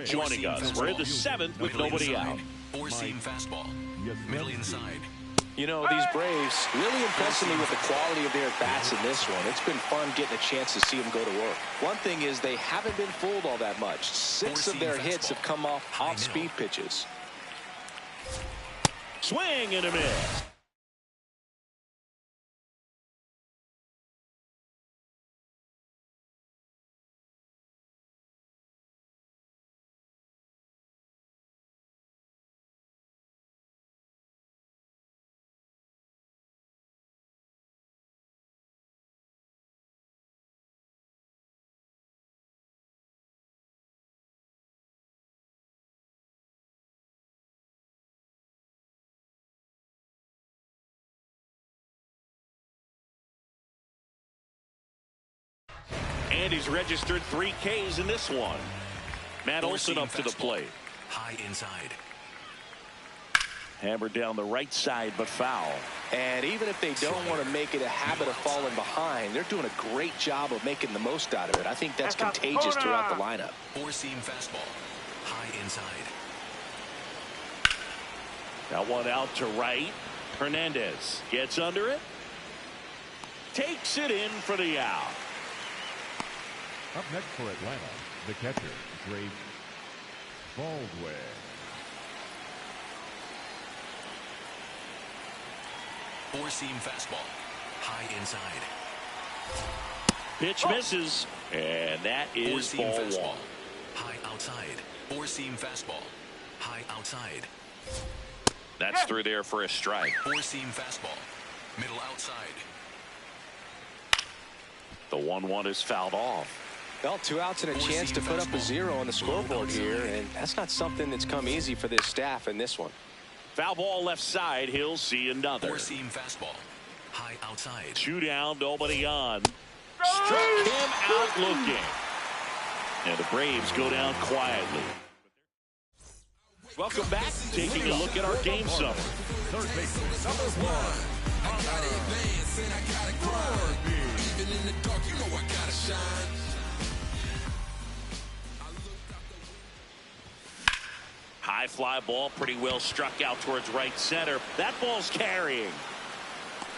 joining us. We're in the 7th with nobody out. Four-seam fastball. Middle inside. You know, these Braves really impressing me with the quality of their bats in this one. It's been fun getting a chance to see them go to work. One thing is they haven't been fooled all that much. 6 of their hits have come off off-speed pitches. Swing and a miss. And he's registered 3 Ks in this one. Matt Olson up to the plate. High inside. Hammered down the right side, but foul. And even if they don't want to make it a habit of falling behind, they're doing a great job of making the most out of it. I think that's contagious throughout the lineup. Four-seam fastball. High inside. That one out to right. Hernandez gets under it. Takes it in for the out. Up next for Atlanta, the catcher, Drake Baldwin. Four-seam fastball. High inside. Pitch misses. And that is ball fastball. 1. High outside. Four-seam fastball. High outside. That's through there for a strike. Four-seam fastball. Middle outside. The 1-1 is fouled off. Well, 2 outs and a chance to put up a 0 on the scoreboard here, and that's not something that's come easy for this staff in this one. Foul ball left side. He'll see another. Four-seam fastball. High outside. 2 down, nobody on. Struck him out looking. And the Braves go down quietly. Welcome back. Taking a look at our game summary. Third baseman, number 1. I gotta advance and I gotta grind. Even in the dark, you know I gotta shine. High fly ball, pretty well struck out towards right center. That ball's carrying.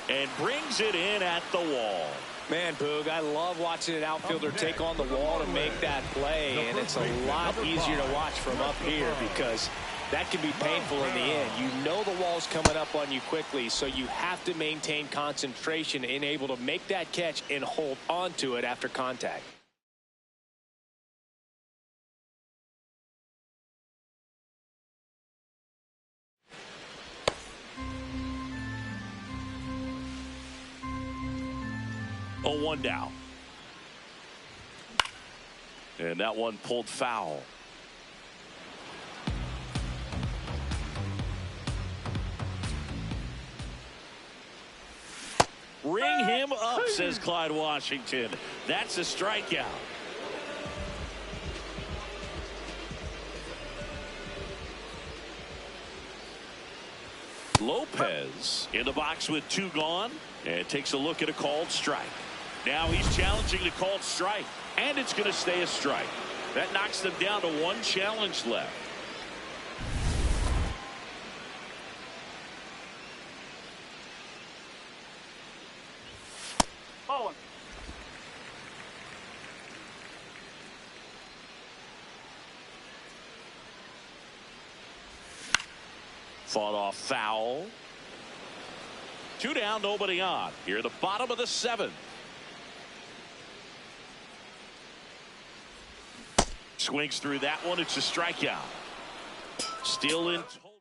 And brings it in at the wall. Man, Boog, I love watching an outfielder take on the wall to make that play, and it's a lot easier to watch from up here because that can be painful in the end. You know the wall's coming up on you quickly, so you have to maintain concentration and able to make that catch and hold on to it after contact. Oh, 1 down. And that one pulled foul. Ring him up, says Clyde Washington. That's a strikeout. Lopez in the box with 2 gone and takes a look at a called strike. Now he's challenging the called strike, and it's going to stay a strike. That knocks them down to 1 challenge left. Bowling. Fought off foul. 2 down, nobody on. Here at the bottom of the 7th. Swings through that one. It's a strikeout. Still in total.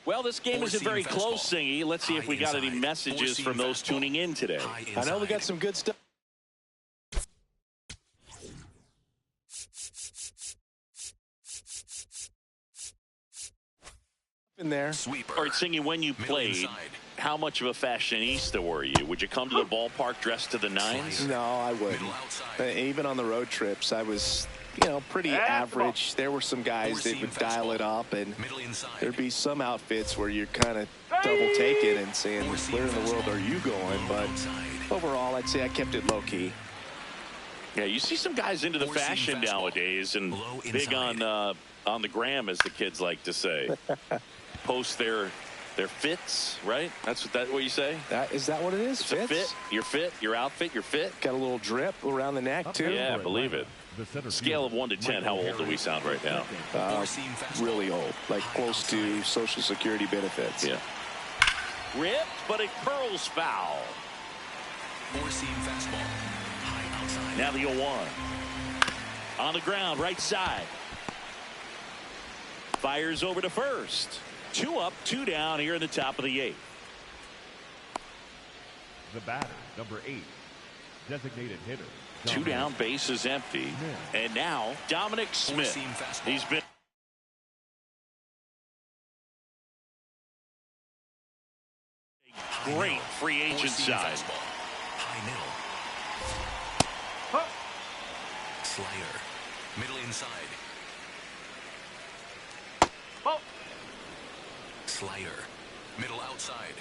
Well, this game isn't very close, Singy. Let's see if we got any messages from those tuning in today. I know we got some good stuff in there. Sweeper. All right, Singy, when you played, how much of a fashionista were you? Would you come to the ballpark dressed to the nines? No, I wouldn't. Even on the road trips, I was, you know, pretty average. There were some guys that would dial it up, and there'd be some outfits where you're kind of double taking and saying, where in the world are you going? But overall, I'd say I kept it low key. Yeah, you see some guys into the fashion nowadays and big on the gram, as the kids like to say. Post their fits, right? That's what you say? Is that what it is? It's a fit. Your fit, your outfit, your fit. Got a little drip around the neck too. Yeah, believe it. Scale of 1 to 10, how old do we sound right now? Really old, like close to Social Security benefits. Yeah. Ripped, but it curls foul. Four-seam fastball. High outside. Now the 0-1. On the ground, right side. Fires over to first. 2 up, 2 down here in the top of the 8th. The batter, number 8, designated hitter. 2 down, base is empty. And now Dominic Smith. He's been a great free agent side. High middle. Slider. Middle inside. Slider. Middle outside.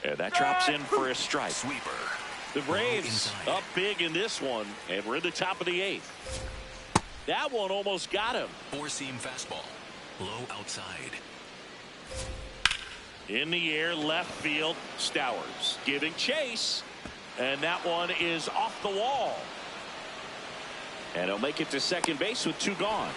And that drops in for a strike. Sweeper. The Braves up big in this one, and we're in the top of the 8th. That one almost got him. Four-seam fastball. Low outside. In the air, left field, Stowers giving chase, and that one is off the wall. And he'll make it to second base with 2 gone.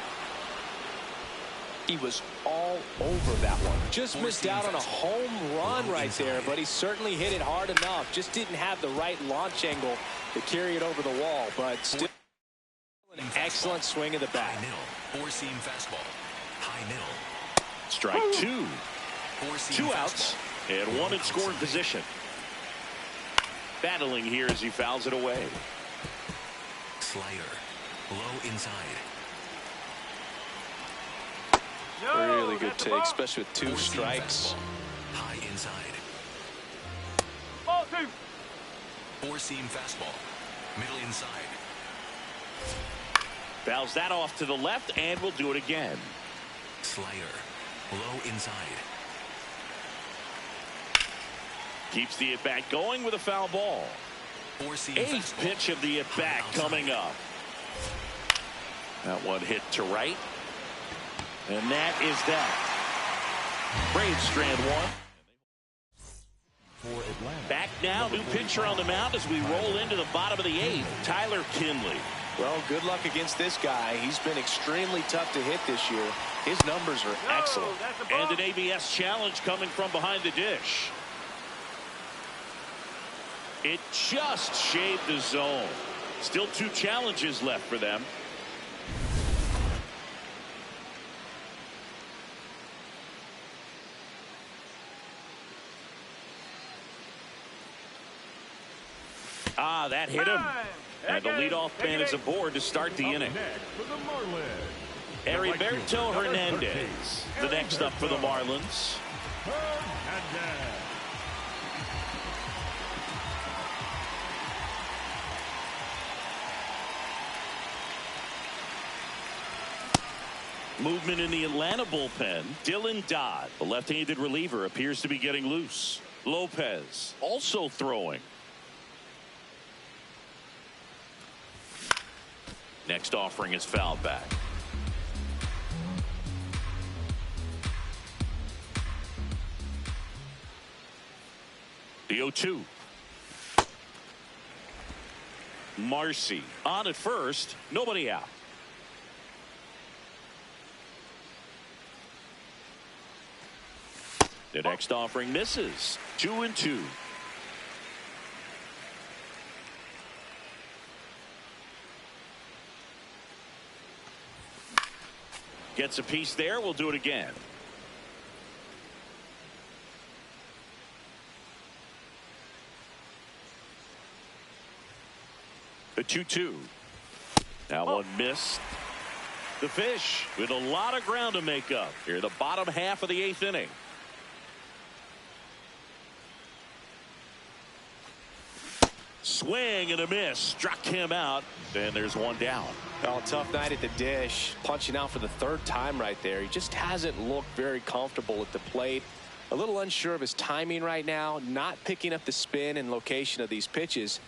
He was all over that one. Just missed out on a home run right there, but he certainly hit it hard enough. Just didn't have the right launch angle to carry it over the wall, but still an excellent swing of the bat. High middle. Four-seam fastball. High middle. Strike 2. 2 outs and 1 in scoring position. Battling here as he fouls it away. Slider. Low inside. Really good take, especially with 2 strikes. High inside. Four-seam fastball. Middle inside. Fouls that off to the left, and we'll do it again. Slider. Low inside. Keeps the at-bat going with a foul ball. 8th pitch of the at-bat coming up. That one hit to right. And that is that. Braves strand 1. Back now, new pitcher on the mound as we roll into the bottom of the 8th. Tyler Kinley. Well, good luck against this guy. He's been extremely tough to hit this year. His numbers are excellent. And an ABS challenge coming from behind the dish. It just shaved the zone. Still 2 challenges left for them. That hit him. And the leadoff man is aboard to start the inning. Heriberto Hernandez, the next up for the Marlins. Movement in the Atlanta bullpen. Dylan Dodd, the left-handed reliever, appears to be getting loose. Lopez also throwing. Next offering is fouled back. The 0-2. Marcy on at first. Nobody out. The next offering misses. 2-2. Gets a piece there. We'll do it again. The 2-2. Now one missed. The Fish with a lot of ground to make up here, the bottom half of the 8th inning. Swing and a miss. Struck him out. And there's one down. Oh, tough night at the dish. Punching out for the 3rd time right there. He just hasn't looked very comfortable at the plate. A little unsure of his timing right now. Not picking up the spin and location of these pitches.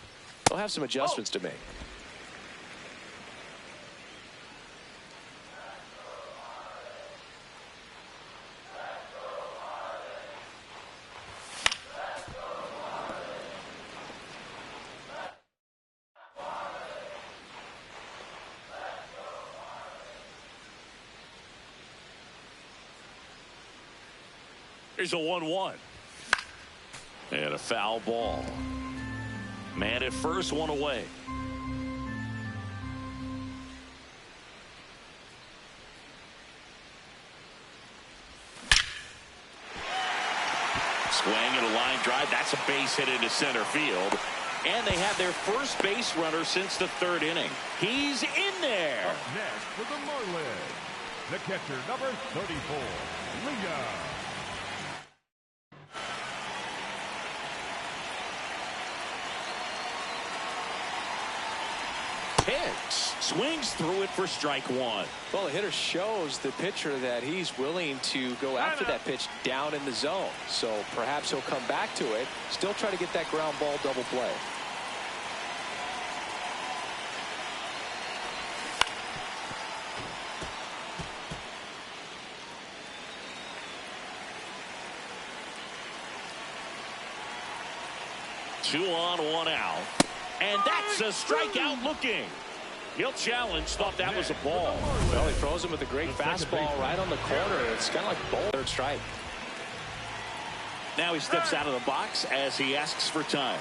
They'll have some adjustments to make. Here's a 1-1. And a foul ball. Man at first, one away. Swing and a line drive. That's a base hit into center field. And they have their first base runner since the third inning. He's in there. Up next for the Marlins, the catcher, number 34, Liga. Pitch. Swings through it for strike one. Well, the hitter shows the pitcher that he's willing to go after that pitch down in the zone. So perhaps he'll come back to it. Still try to get that ground ball double play. Two on, one out. And that's a strikeout looking. He'll challenge. Thought that was a ball. Well, he throws him with a great fastball right on the corner. It's kind of like ball third strike. Now he steps out of the box as he asks for time.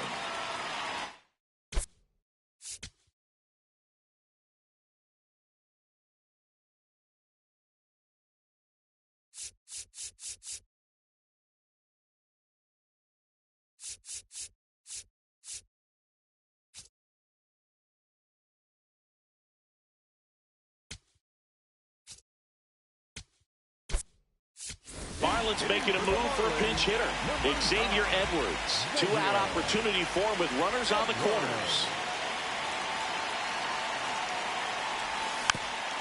Marlins making a move for a pinch hitter. Xavier Edwards. Two-out opportunity for him with runners on the corners.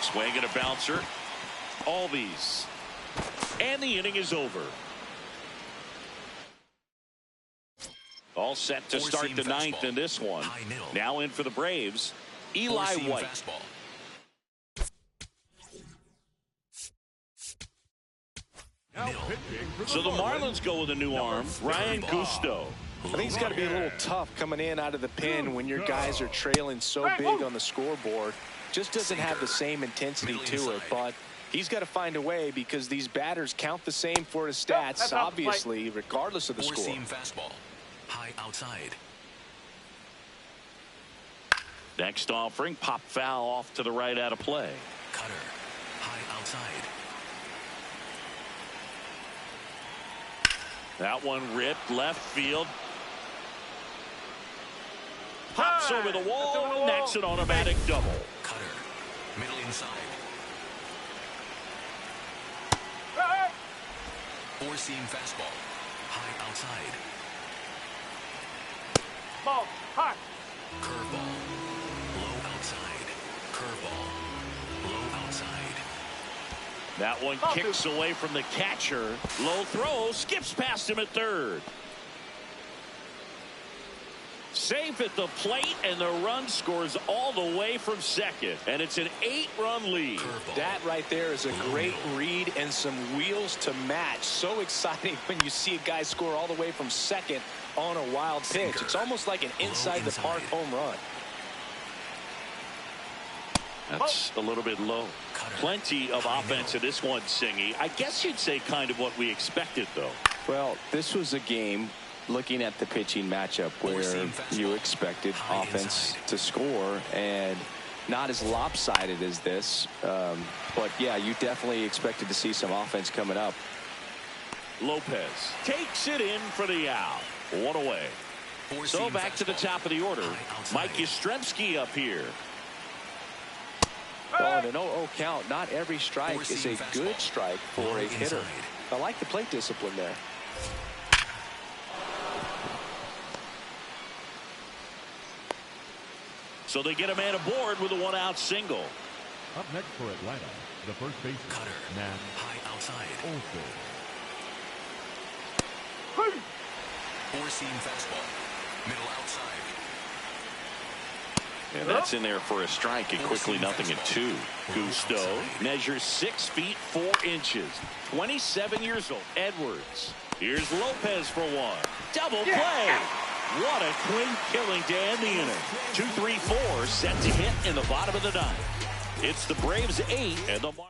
Swing and a bouncer. Albies. And the inning is over. All set to start the ninth in this one. Now in for the Braves, Eli White. So the Marlins go with a new arm, Ryan Gusto. I think it's got to be a little tough coming in out of the pen when your guys are trailing so big on the scoreboard. Just doesn't have the same intensity to it, but he's got to find a way because these batters count the same for his stats, obviously, regardless of the score. Fastball, high outside. Next offering, pop foul off to the right out of play. Cutter, high outside. That one ripped left field. Pops over the wall, and that's an automatic double. Cutter, middle inside. Four-seam fastball, high outside. Ball, high. Curveball, low outside. Curveball, low outside. That one kicks away from the catcher. Low throw, skips past him at third. Safe at the plate, and the run scores all the way from second. And it's an 8-run lead. That right there is a great read and some wheels to match. So exciting when you see a guy score all the way from second on a wild pitch. It's almost like an inside-the-park home run. That's a little bit low. Plenty of offense in this one, Singy. I guess you'd say kind of what we expected, though. Well, this was a game, looking at the pitching matchup, where you expected offense to score, and not as lopsided as this. But, yeah, you definitely expected to see some offense coming up. Lopez takes it in for the out. One away. So back to the top of the order. Mike Yastrzemski up here. Well, in an 0-0 count, not every strike is a good strike for a hitter. I like the plate discipline there. So they get a man aboard with a one-out single. Up next for Atlanta, the first baseman, Cutter, man high outside. Olson. Four-seam fastball, middle outside. And that's in there for a strike, and quickly 0-2. Gusto measures 6 feet 4 inches. 27 years old. Edwards. Here's Lopez for one. Double play. What a clean killing to end the inning. 2-3-4 set to hit in the bottom of the ninth. It's the Braves 8 and the Marlins.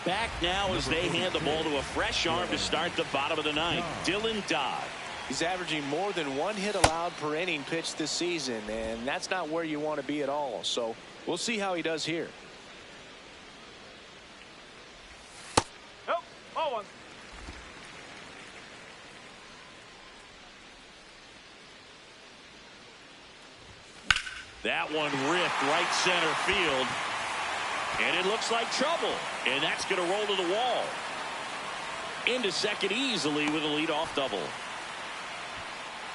Back now as they hand the ball to a fresh arm to start the bottom of the ninth. Dylan Dodd. He's averaging more than 1 hit allowed per inning pitched this season, and that's not where you want to be at all. So we'll see how he does here. That one ripped right center field. And it looks like trouble. And that's going to roll to the wall. Into second easily with a leadoff double.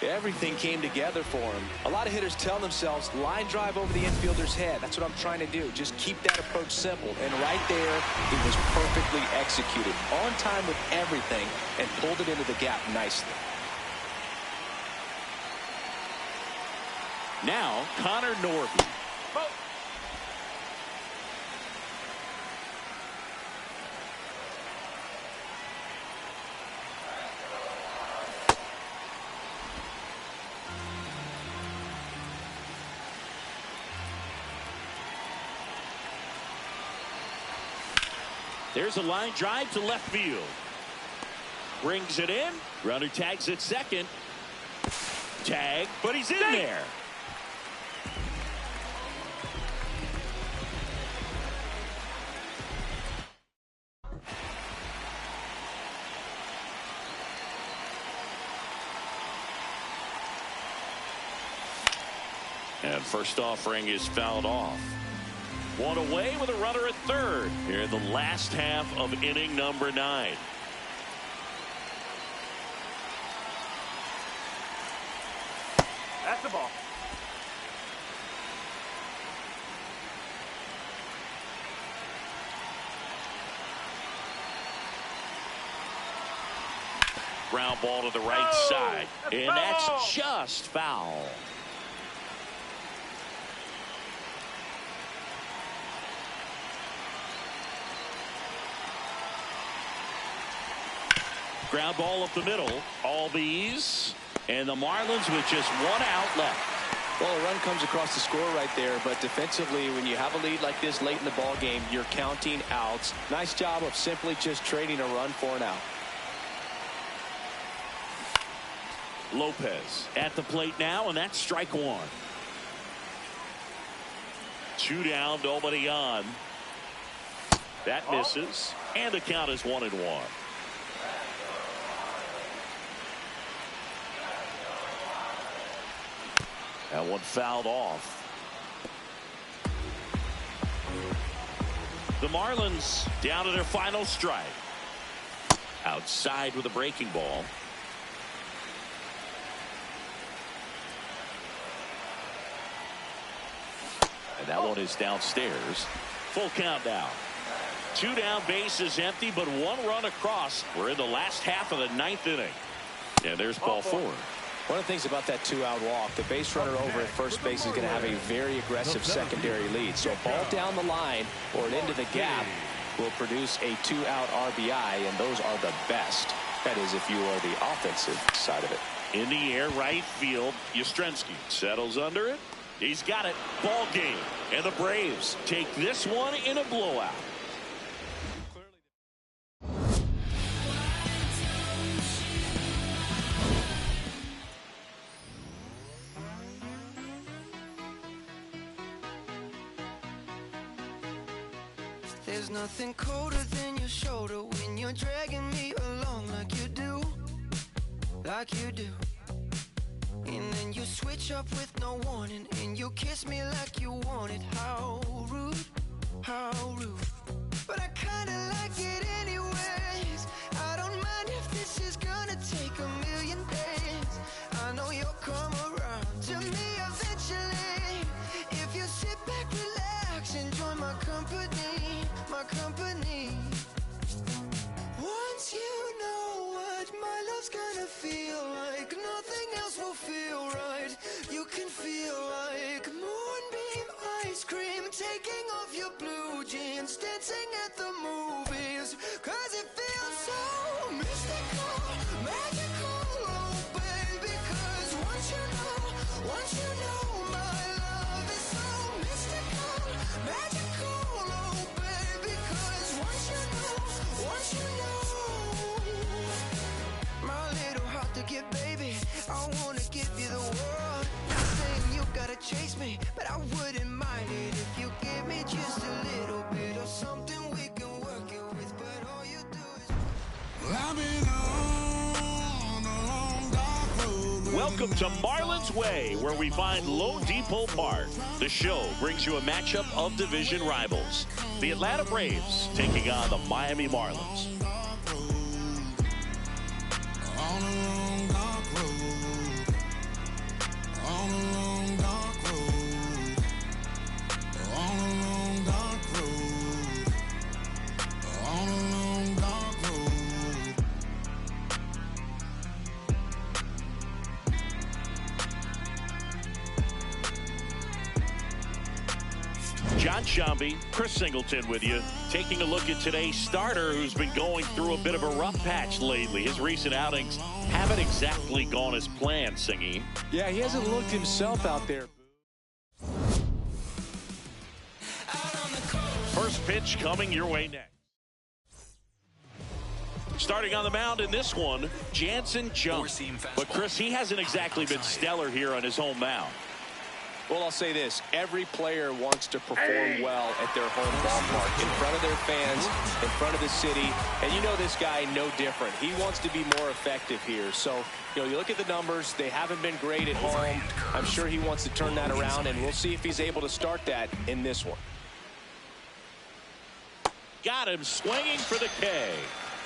Everything came together for him. A lot of hitters tell themselves, line drive over the infielder's head. That's what I'm trying to do. Just keep that approach simple. And right there, it was perfectly executed. On time with everything, and pulled it into the gap nicely. Now, Connor Norby. There's a line drive to left field. Brings it in. Runner tags at second. Tag, but he's in there. And first offering is fouled off. One away with a runner at third here in the last half of inning number 9. That's the ball. Ground ball to the right side. And that's just foul. Ground ball up the middle. Albies. And the Marlins with just 1 out left. Well, a run comes across the score right there, but defensively, when you have a lead like this late in the ball game, you're counting outs. Nice job of simply just trading a run for an out. Lopez at the plate now, and that's strike 1. 2 down, nobody on. That misses, and the count is 1-1. That one fouled off. The Marlins down to their final strike. Outside with a breaking ball. And that one is downstairs. Full count now. 2 down, base is empty, but 1 run across. We're in the last half of the 9th inning. And there's ball 4. One of the things about that 2-out walk, the base runner over at first base is going to have a very aggressive secondary lead. So a ball down the line or into the gap will produce a 2-out RBI, and those are the best. That is, if you are the offensive side of it. In the air, right field. Yastrzemski settles under it. He's got it. Ball game. And the Braves take this one in a blowout. There's nothing colder than your shoulder when you're dragging me along like you do. And then you switch up with no warning, and you kiss me like you want it. How rude, how rude. But I kinda like it anyways. I don't mind if this is gonna take a million days. I know you'll come around to me eventually. If you sit back, relax, enjoy my company, my company. Once you know what my love's gonna feel like, nothing else will feel right. You can feel like moonbeam ice cream, taking off your blue jeans, dancing at the movies, 'cause it feels so mystical, magical, oh baby, 'cause once you know my love is so mystical, magical, oh baby, 'cause once you know my little heart to give, baby, I wanna give you the world. Not saying you gotta chase me, but I wouldn't mind it if you give me just a little bit of something we can work it with. But all you do is I've been on a long dark road. Welcome to Marlins Way, where we find Loan Depot Park. The show brings you a matchup of division rivals. The Atlanta Braves taking on the Miami Marlins. On a long dark road. On a long dark road. On a long dark road. On a long dark road. John Shambi, Chris Singleton with you, taking a look at today's starter, who's been going through a bit of a rough patch lately. His recent outings haven't exactly gone as planned, Singy. Yeah, he hasn't looked himself out there. First pitch coming your way next. Starting on the mound in this one, Jansen jumps. But Chris, he hasn't exactly been stellar here on his home mound. Well, I'll say this. Every player wants to perform well at their home ballpark, in front of their fans, in front of the city. And you know this guy no different. He wants to be more effective here. So, you know, you look at the numbers. They haven't been great at home. I'm sure he wants to turn that around, and we'll see if he's able to start that in this one. Got him swinging for the K.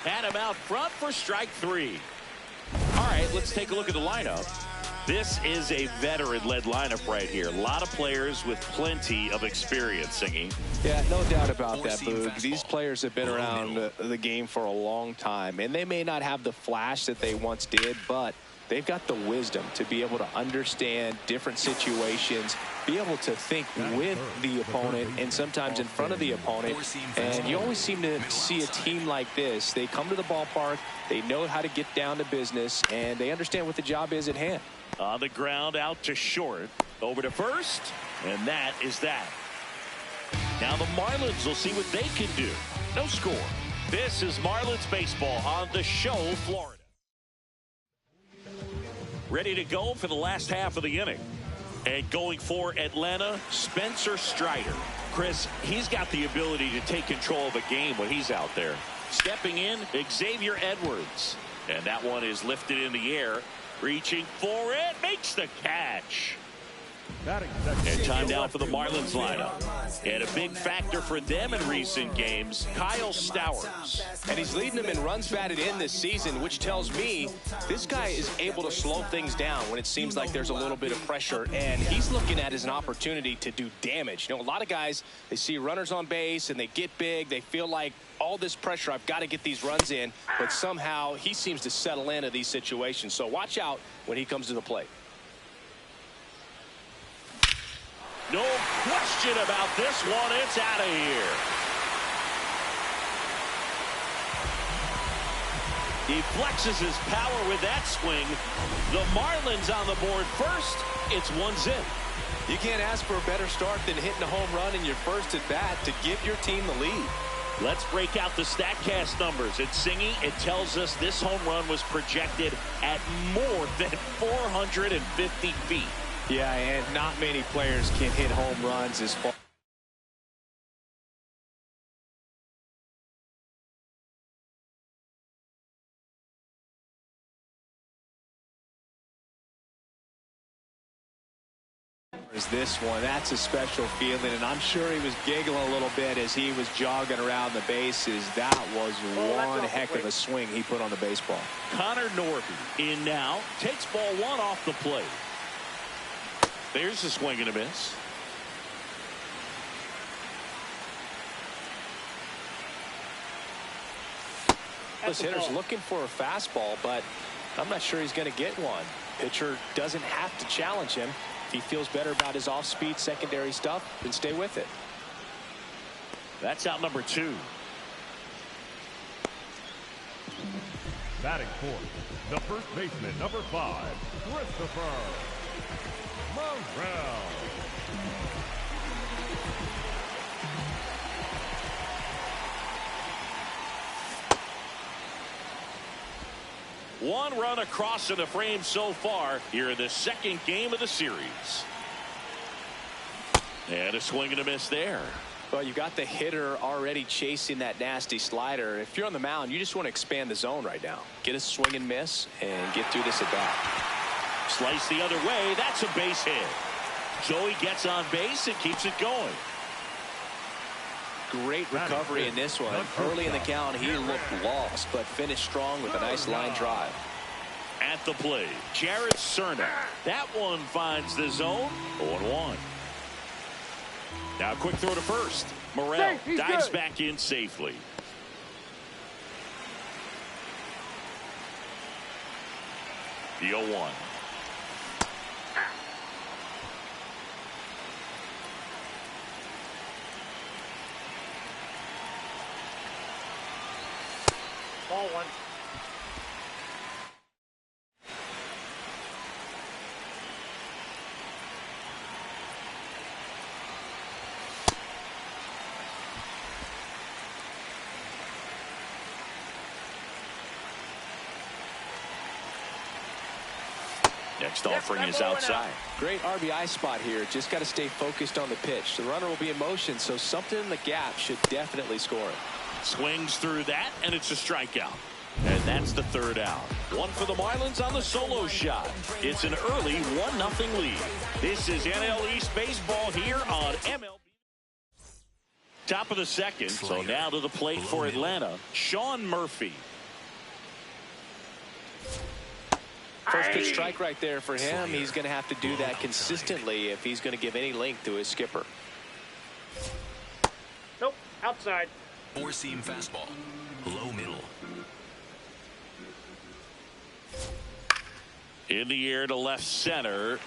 Had him out front for strike three. All right, let's take a look at the lineup. This is a veteran-led lineup right here. A lot of players with plenty of experience, Singy. Yeah, no doubt about that, Boog. These players have been around the game for a long time, and they may not have the flash that they once did, but they've got the wisdom to be able to understand different situations, be able to think with the opponent and sometimes in front of the opponent. And you always seem to see a team like this. They come to the ballpark, they know how to get down to business, and they understand what the job is at hand. On the ground, out to short, over to first, and that is that. Now the Marlins will see what they can do. No score. This is Marlins baseball on the show, Florida. Ready to go for the last half of the inning. And going for Atlanta, Spencer Strider. Chris, he's got the ability to take control of a game when he's out there. Stepping in, Xavier Edwards. And that one is lifted in the air. Reaching for it, makes the catch. And time now for the Marlins lineup. And a big factor for them in recent games, Kyle Stowers. And he's leading them in runs batted in this season, which tells me this guy is able to slow things down when it seems like there's a little bit of pressure. And he's looking at it as an opportunity to do damage. You know, a lot of guys, they see runners on base and they get big. They feel like all this pressure, I've got to get these runs in. But somehow he seems to settle into these situations. So watch out when he comes to the plate. No question about this one. It's out of here. He flexes his power with that swing. The Marlins on the board first. It's 1-0. You can't ask for a better start than hitting a home run in your first at bat to give your team the lead. Let's break out the StatCast numbers. It's Singy. It tells us this home run was projected at more than 450 feet. Yeah, and not many players can hit home runs as far as this one. That's a special feeling, and I'm sure he was giggling a little bit as he was jogging around the bases. That was one heck of a swing he put on the baseball. Connor Norby in now, takes ball one off the plate. There's a swing and a miss. This hitter's looking for a fastball, but I'm not sure he's going to get one. Pitcher doesn't have to challenge him. If he feels better about his off-speed secondary stuff, then stay with it. That's out number 2. Batting fourth, the first baseman, number 5, Christopher Morel. One run across in the frame so far here in the second game of the series. And a swing and a miss there. Well, you got the hitter already chasing that nasty slider. If you're on the mound, you just want to expand the zone right now. Get a swing and miss and get through this at bat. Slice the other way. That's a base hit. Joey gets on base and keeps it going. Great recovery in this one. Early in the count, he looked lost, but finished strong with a nice line drive. At the plate, Jared Cerna. That one finds the zone. 0-1. Now, quick throw to first. Morel dives back in safely. The 0-1. Ball 1. Next offering is outside. Great RBI spot here. Just got to stay focused on the pitch. The runner will be in motion, so something in the gap should definitely score it. Swings through that, and it's a strikeout. And that's the third out. One for the Marlins on the solo shot. It's an early 1-0 lead. This is NL East baseball here on MLB. Top of the second, so now to the plate for Atlanta, Sean Murphy. First pitch strike right there for him. He's going to have to do that consistently if he's going to give any length to his skipper. Nope, outside. Four-seam fastball. Low middle. In the air to left center.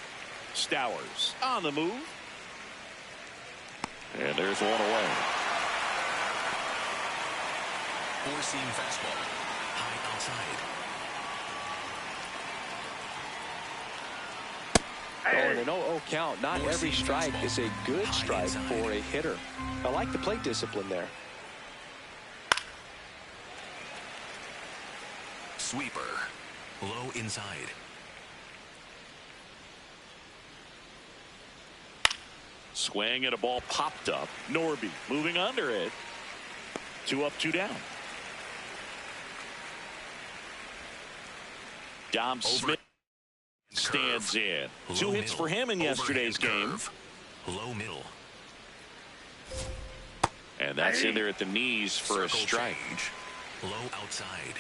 Stowers on the move. And there's one away. Four-seam fastball. High outside. Oh, and an 0-0 count. Not every strike is a good strike for a hitter. I like the plate discipline there. Sweeper. Low inside. Swing and a ball popped up. Norby moving under it. 2 up, 2 down. Dom Smith stands in. 2 hits for him in yesterday's game. Low middle. And that's in there at the knees for a strike. Low outside.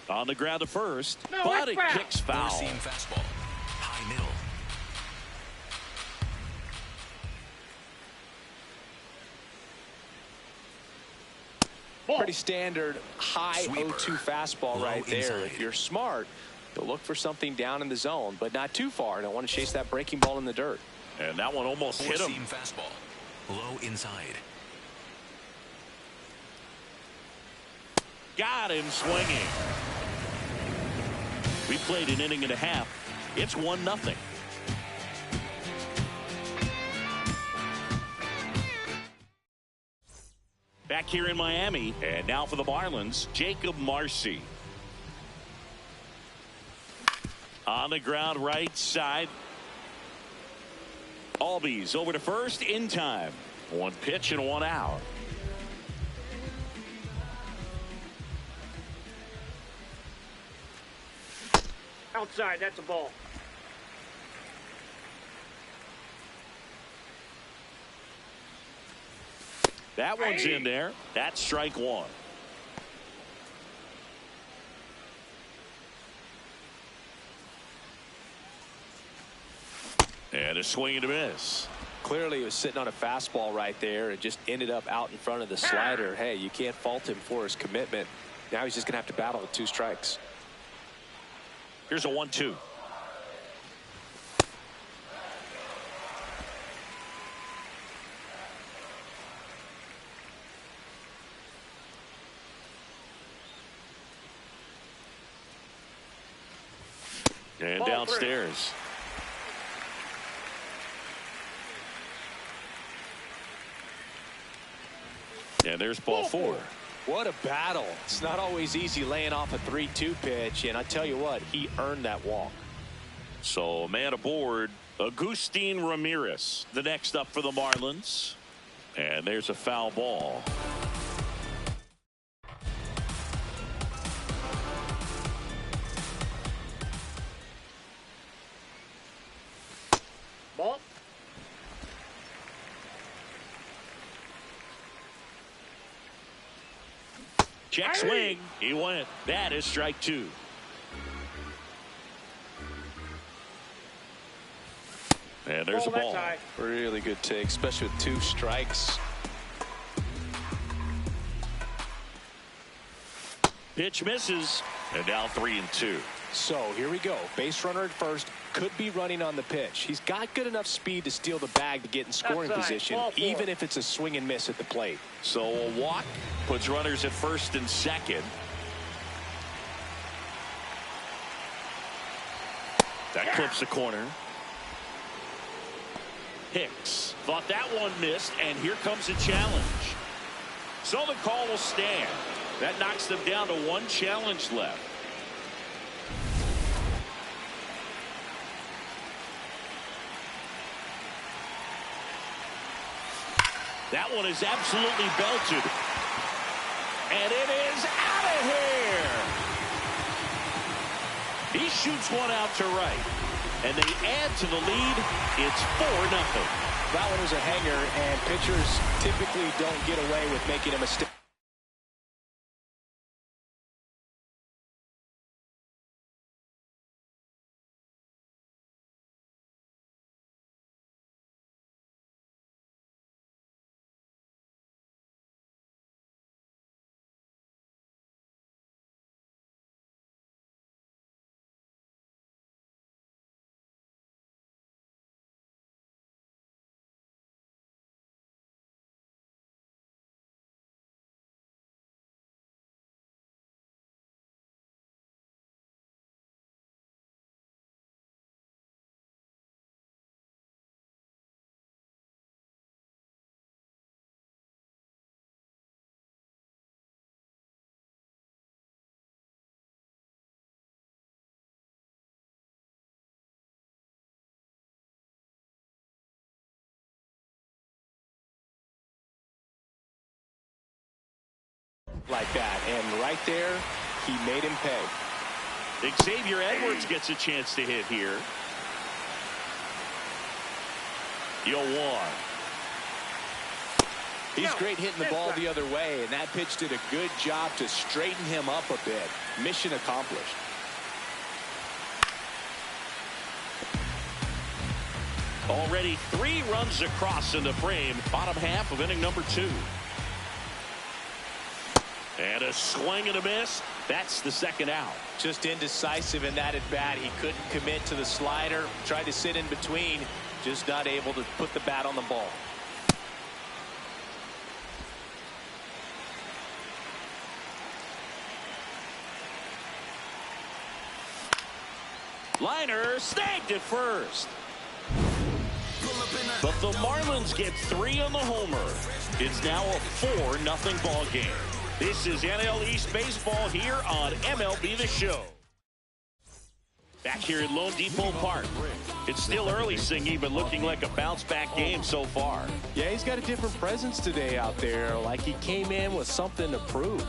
On the ground to first, but it kicks foul. Four-seam fastball. High middle. Pretty standard high 0-2 fastball right there. If you're smart, you'll look for something down in the zone, but not too far. Don't want to chase that breaking ball in the dirt. And that one almost hit him. Four-seam fastball. Low inside. Got him swinging. We played an inning and a half. It's 1-0. Back here in Miami, and now for the Marlins, Jacob Marcy. On the ground right side. Albies over to first in time. 1 pitch and 1 out. Outside, that's a ball. That one's in there. That's strike 1. And a swing and a miss. Clearly, he was sitting on a fastball right there and just ended up out in front of the slider. Hey, you can't fault him for his commitment. Now he's just going to have to battle with 2 strikes. Here's a 1-2. And downstairs. And there's ball 4. What a battle. It's not always easy laying off a 3-2 pitch, and I tell you what, he earned that walk. So man aboard, Agustin Ramirez, the next up for the Marlins. And there's a foul ball. Ball. Check swing. He went. That is strike 2. And there's a ball. Really good take, especially with 2 strikes. Pitch misses. And now 3-2. So here we go. Base runner at first. Could be running on the pitch. He's got good enough speed to steal the bag to get in scoring position, even if it's a swing and miss at the plate. So a walk puts runners at first and second. That clips the corner. Hicks thought that one missed, and here comes a challenge. So the call will stand. That knocks them down to 1 challenge left. That one is absolutely belted. And it is out of here. He shoots one out to right. And they add to the lead. It's 4-0. That one was a hanger, and pitchers typically don't get away with making a mistake. Like that, and right there, he made him pay. Xavier Edwards gets a chance to hit here. 0-1. He's great hitting the ball the other way, and that pitch did a good job to straighten him up a bit. Mission accomplished. Already 3 runs across in the frame. Bottom half of inning number 2. And a swing and a miss. That's the second out. Just indecisive in that at bat. He couldn't commit to the slider. Tried to sit in between. Just not able to put the bat on the ball. Liner snagged at first. But the Marlins get 3 on the homer. It's now a 4-0 ball game. This is NL East Baseball here on MLB The Show. Back here at Lone Depot Park. It's still early, Singy, but looking like a bounce-back game so far. Yeah, he's got a different presence today out there, like he came in with something to prove.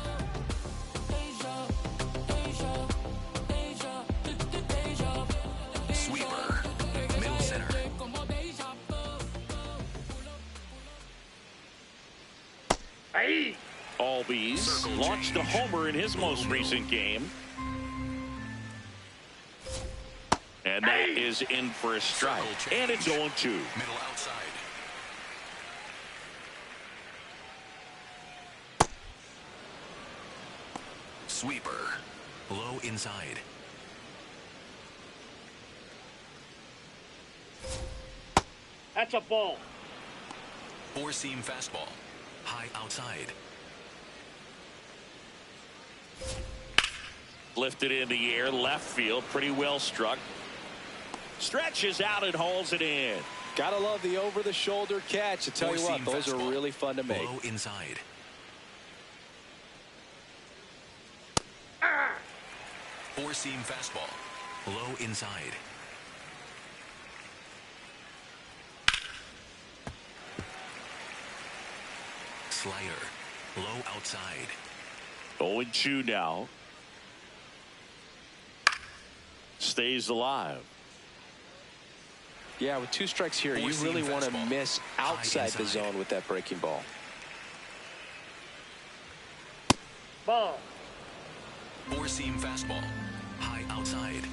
Sweeper, middle center. Albies launched a homer in his most recent game. And that is in for a strike. And it's 0-2. Middle outside. Sweeper, low inside. That's a ball. Four-seam fastball. High outside. Lifted in the air, left field, pretty well struck. Stretches out and hauls it in. Gotta love the over-the-shoulder catch. I tell you what, those are fastball. really fun to make. Low inside. Four-seam fastball. Low inside. Slider. Low outside. 0-2 now. Stays alive. Yeah, with 2 strikes here, you really want to miss outside the zone with that breaking ball. Ball. Four-seam fastball. High outside.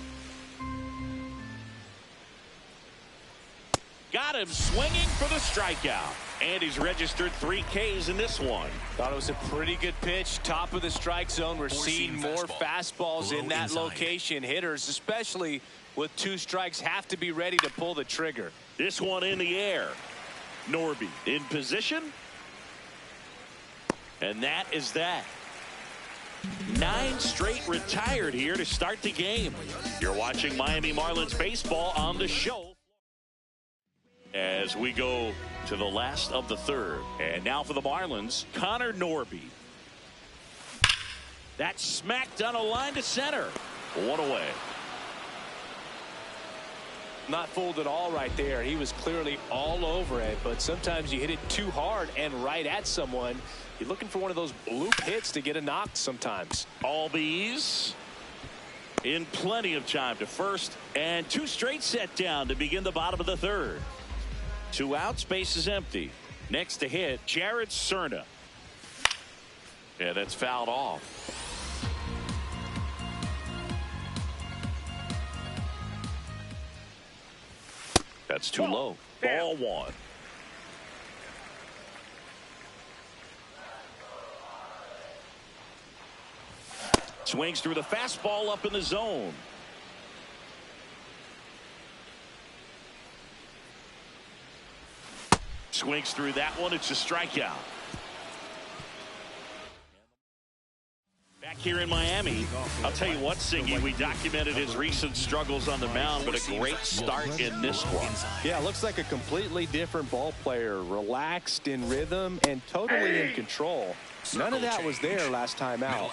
Got him swinging for the strikeout. And he's registered 3 Ks in this one. Thought it was a pretty good pitch. Top of the strike zone. We're seeing more fastballs in that location. Hitters, especially with 2 strikes, have to be ready to pull the trigger. This one in the air. Norby in position. And that is that. 9 straight retired here to start the game. You're watching Miami Marlins baseball on the show. As we go to the last of the 3rd. And now for the Marlins, Connor Norby. That's smacked on a line to center. 1 away. Not fooled at all right there. He was clearly all over it, but sometimes you hit it too hard and right at someone. You're looking for one of those bloop hits to get a knock sometimes. Albies in plenty of time to first, and 2 straight set down to begin the bottom of the 3rd. 2 outs, base is empty. Next to hit, Jared Cerna. Yeah, that's fouled off. That's too low. Ball 1. Swings through the fastball up in the zone. Swings through that one. It's a strikeout. Back here in Miami, I'll tell you what, Siggy, we documented his recent struggles on the mound, but a great start in this one. Yeah, looks like a completely different ball player. Relaxed, in rhythm, and totally in control. None of that was there last time out.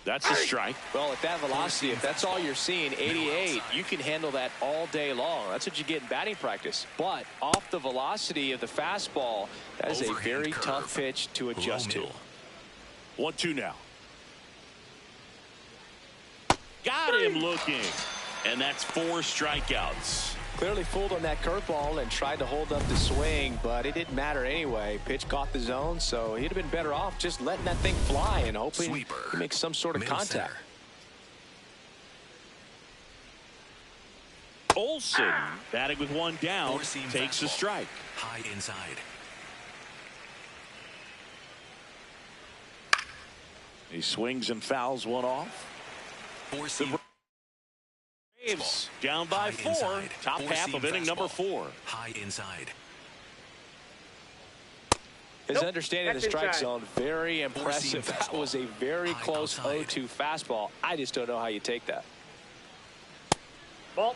That's a strike. Well, at that velocity, if that's all you're seeing, 88, you can handle that all day long. That's what you get in batting practice. But off the velocity of the fastball, that is a very tough pitch to adjust to. 1-2 now. Got him looking. And that's 4 strikeouts. Clearly fooled on that curveball and tried to hold up the swing, but it didn't matter anyway. Pitch caught the zone, so he'd have been better off just letting that thing fly and hoping he makes some sort of contact. Olsen batting with 1 down, takes a strike. High inside. He swings and fouls one off. Four-seam. Braves down by 4. Top half of inning number 4. High inside. His understanding of the strike zone, very impressive. That was a very close 0-2 fastball. I just don't know how you take that. Ball.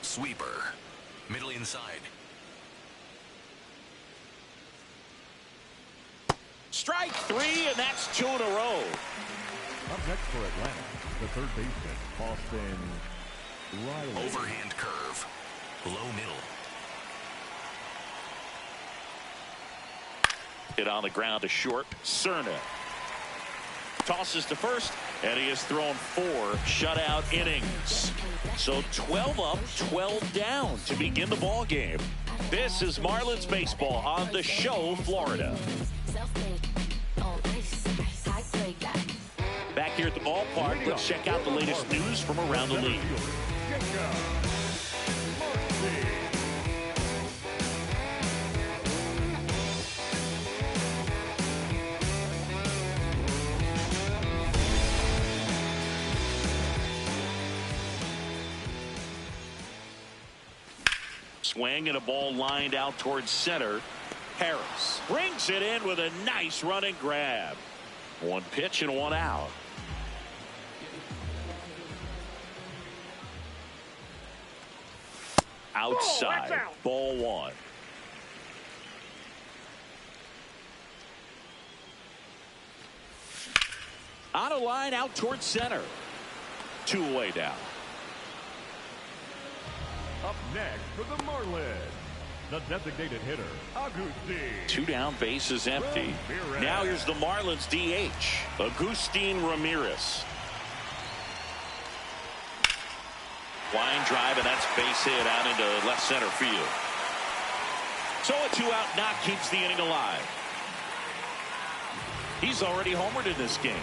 Sweeper. Middle inside. Strike 3, and that's 2 in a row. Up next for Atlanta, the 3rd baseman, Austin Riley. Overhand curve. Low middle. Hit on the ground to short. Cerna tosses to first, and he has thrown 4 shutout innings. So 12 up, 12 down to begin the ball game. This is Marlins baseball on the show, Florida. Back here at the ballpark, let's check out the latest news from around the league. Swing and a ball lined out towards center. Harris brings it in with a nice running grab. One pitch and one out. Outside. Ball one. On a line out towards center. Two away down. Up next for the Marlins, the designated hitter, Agustin. Two down, bases empty. Now here's the Marlins DH, Agustin Ramirez. Line drive, and that's base hit out into left center field. So a two-out knock keeps the inning alive. He's already homered in this game.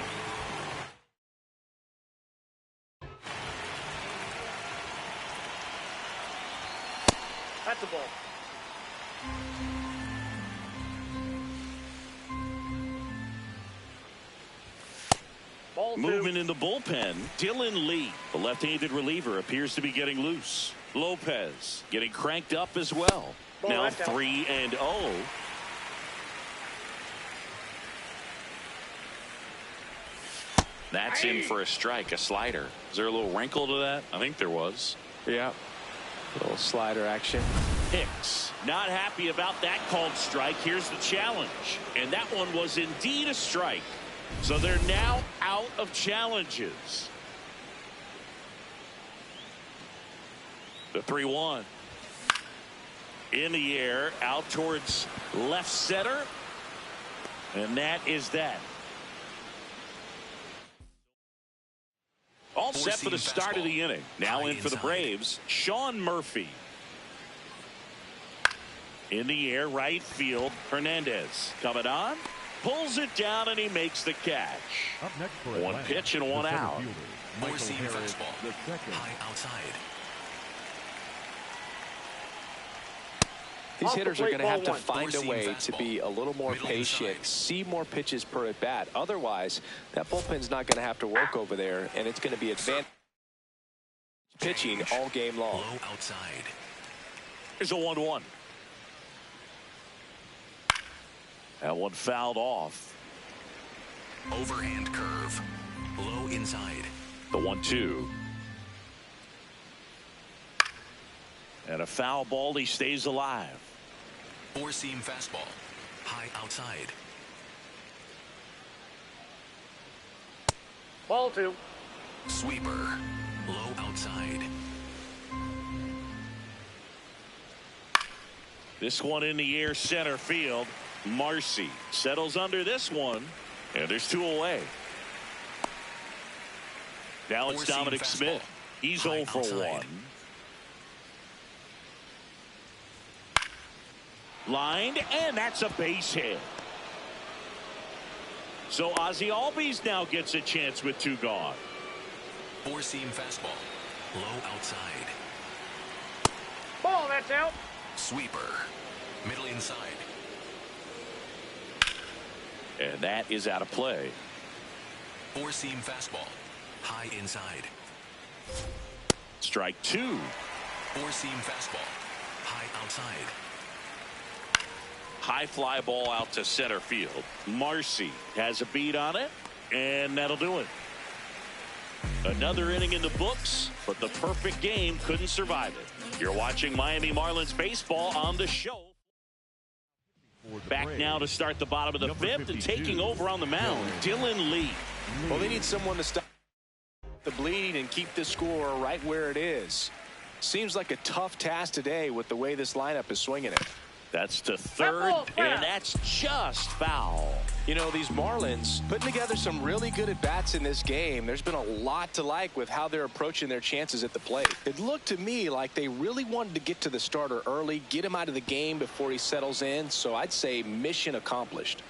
That's a ball. Ball two. Movement in the bullpen. Dylan Lee, the left-handed reliever, appears to be getting loose. Lopez getting cranked up as well. Ball now right down. 3-0. That's in for a strike, a slider. Is there a little wrinkle to that? I think there was. Yeah. A little slider action. Hicks not happy about that called strike. Here's the challenge, and that one was indeed a strike. So they're now out of challenges. The 3-1 in the air out towards left center, and that is that. All set for the start of the inning. Now in for the Braves, Sean Murphy. In the air, right field, Hernandez coming on, pulls it down, and he makes the catch. Up next for One Atlanta, pitch and the one center out. fielder, Four-seam Michael Harris, fastball. the second. High outside. These Off the hitters are plate, going to have to ball one. find a Four-seam way to fastball. be a little more Middle patient, inside. see more pitches per at bat. Otherwise, that bullpen's not going to have to work over there, and it's going to be advanced pitching all game long. Low outside. Here's a 1-1. That one fouled off. Overhand curve. Low inside. The 1-2. And a foul ball. He stays alive. Four-seam fastball. High outside. Ball two. Sweeper. Low outside. This one in the air, center field. Marcy settles under this one, and there's two away. Now it's Four-seam Dominic fastball. Smith. He's High 0 for outside. 1. Lined, and that's a base hit. So Ozzie Albies now gets a chance with two gone. Four-seam fastball. Low outside. Ball, that's out. Sweeper. Middle inside. And that is out of play. Four-seam fastball. High inside. Strike two. Four-seam fastball. High outside. High fly ball out to center field. Marcy has a beat on it, and that'll do it. Another inning in the books, but the perfect game couldn't survive it. You're watching Miami Marlins baseball on the show. Back now to start the bottom of the fifth, and taking over on the mound, Dylan Lee. Well, they need someone to stop the bleeding and keep the score right where it is. Seems like a tough task today with the way this lineup is swinging it. That's to third, and that's just foul. You know, these Marlins putting together some really good at-bats in this game. There's been a lot to like with how they're approaching their chances at the plate. It looked to me like they really wanted to get to the starter early, get him out of the game before he settles in. So I'd say mission accomplished.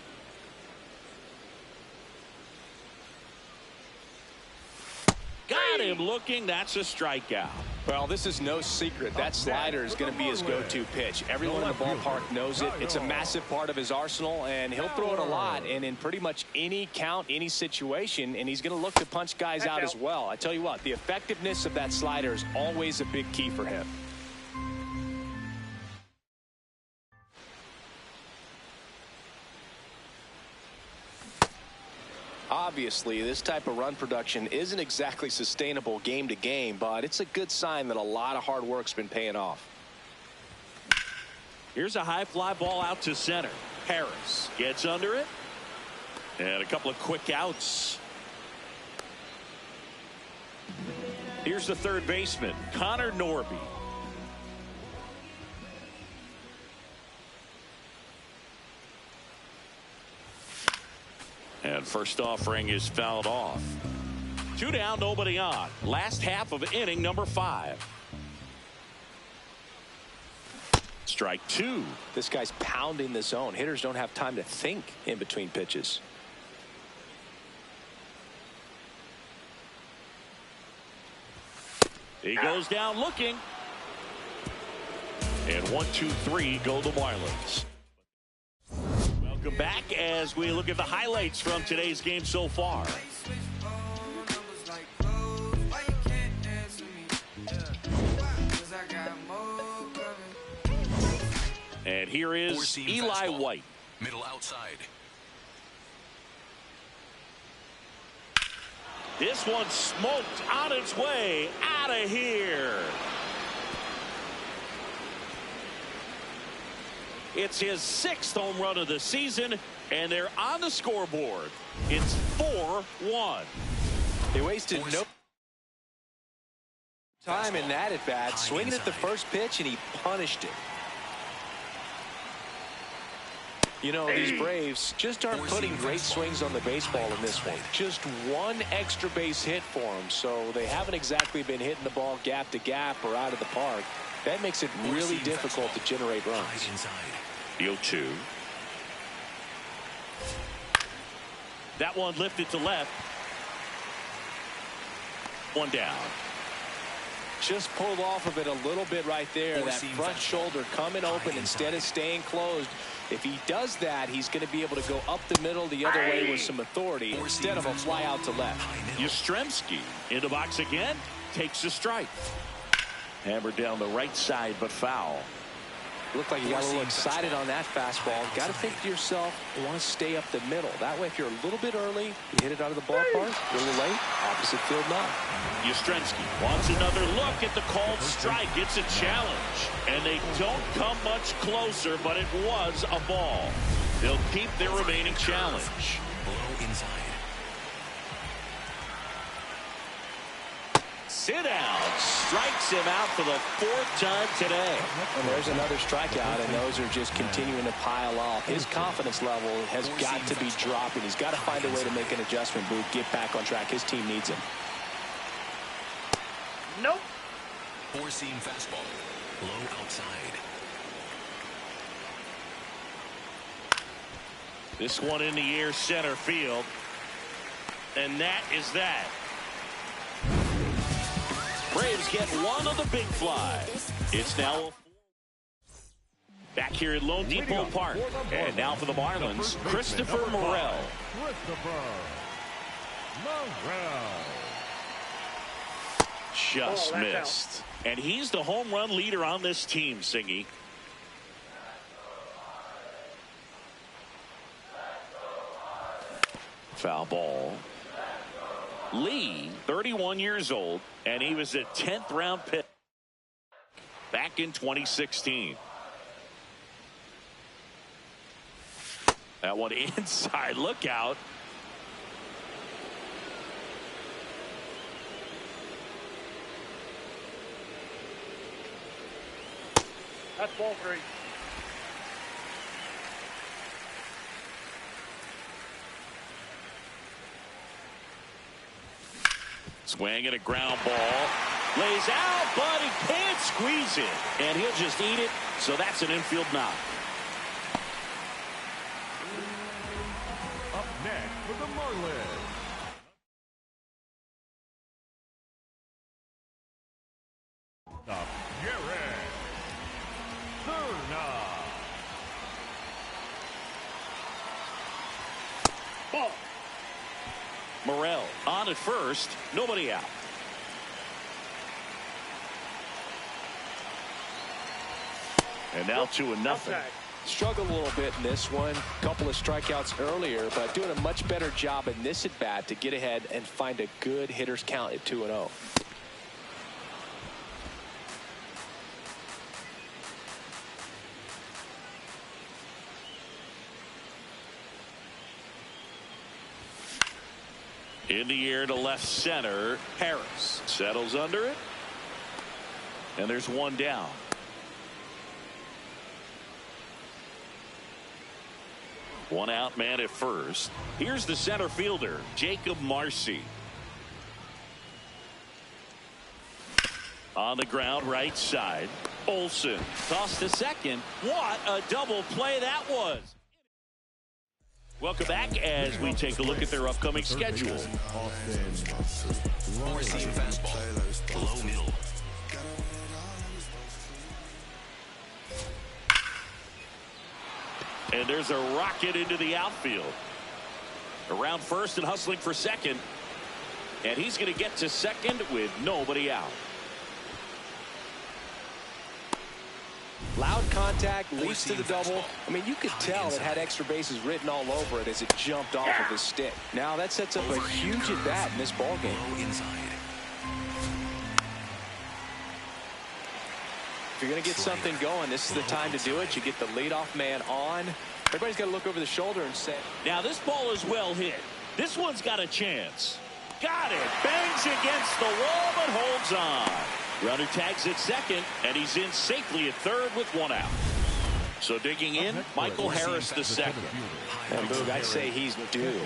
Got him looking. That's a strikeout. Well, this is no secret. That slider is going to be his go-to pitch. Everyone in the ballpark knows it. It's a massive part of his arsenal, and he'll throw it a lot and in pretty much any count, any situation, and he's going to look to punch guys out as well. I tell you what, the effectiveness of that slider is always a big key for him. obviously, this type of run production isn't exactly sustainable game to game, but it's a good sign that a lot of hard work's been paying off. Here's a high fly ball out to center. Harris gets under it. And a couple of quick outs. Here's the third baseman, Connor Norby. And first offering is fouled off. 2 down, nobody on. Last half of inning number 5. Strike 2. This guy's pounding the zone. Hitters don't have time to think in between pitches. He goes down looking. And 1, 2, 3 go the Marlins. Welcome back as we look at the highlights from today's game so far. And here is Eli White. Middle outside. This one smoked on its way out of here. It's his 6th home run of the season, and they're on the scoreboard. It's 4-1. They wasted no time in that at bat, swinging at the first pitch, and he punished it. You know, these Braves just aren't putting great swings on the baseball in this one. Just one extra base hit for them, so they haven't exactly been hitting the ball gap to gap or out of the park. That makes it really difficult to generate runs. The 0-2. That one lifted to left. 1 down. Just pulled off of it a little bit right there. That front shoulder coming open instead of staying closed. If he does that, he's going to be able to go up the middle the other way with some authority instead of a fly out to left. Yastrzemski in the box again. Takes a strike. Hammered down the right side, but foul. Looked like you got a little excited on that fastball. Got to think to yourself, you want to stay up the middle. That way, if you're a little bit early, you hit it out of the ballpark. A little late, opposite field knock. Yastrzemski wants another look at the called strike. It's a challenge, and they don't come much closer, but it was a ball. They'll keep their remaining challenge. Below inside. Sit down. Strikes him out for the 4th time today. And there's another strikeout, and those are just continuing to pile up. His confidence level has got to be dropping. He's got to find a way to make an adjustment, Booth, get back on track. His team needs him. Nope. 4-seam fastball. Low outside. This one in the air, center field. And that is that. Braves get one of the big fly. It's now back here at Lone Depot Park. And now for the Marlins, Christopher Morel. Just missed. And he's the home run leader on this team, Singy. Foul ball. Lee, 31 years old, and he was a 10th round pick back in 2016. That one inside, look out. That's ball 3. Swing and a ground ball. Lays out, but he can't squeeze it. And he'll just eat it. So that's an infield knock. Up next for the Marlins. Ball. Morel on at first, nobody out. And now 2-0. Struggled a little bit in this one. A couple of strikeouts earlier, but doing a much better job in this at bat to get ahead and find a good hitter's count at 2-0. In the air to left center. Harris settles under it. And there's one down. One out, man at first. Here's the center fielder, Jacob Marcy. On the ground, right side. Olsen tossed to second. What a double play that was. Welcome back as we take a look at their upcoming schedule. Four-seam fastball. Low middle. And there's a rocket into the outfield. Around first and hustling for second. And he's going to get to second with nobody out. Loud contact, leads to the double. I mean, you could tell it had extra bases written all over it as it jumped off of his stick. Now that sets up a huge at bat in this ball game. If you're going to get something going, this is the time to do it. You get the leadoff man on. Everybody's got to look over the shoulder and say, now this ball is well hit. This one's got a chance. Got it. Bangs against the wall but holds on. Runner tags at second, and he's in safely at third with one out. So digging in, Michael Harris the second. And Boog, I'd say he's due.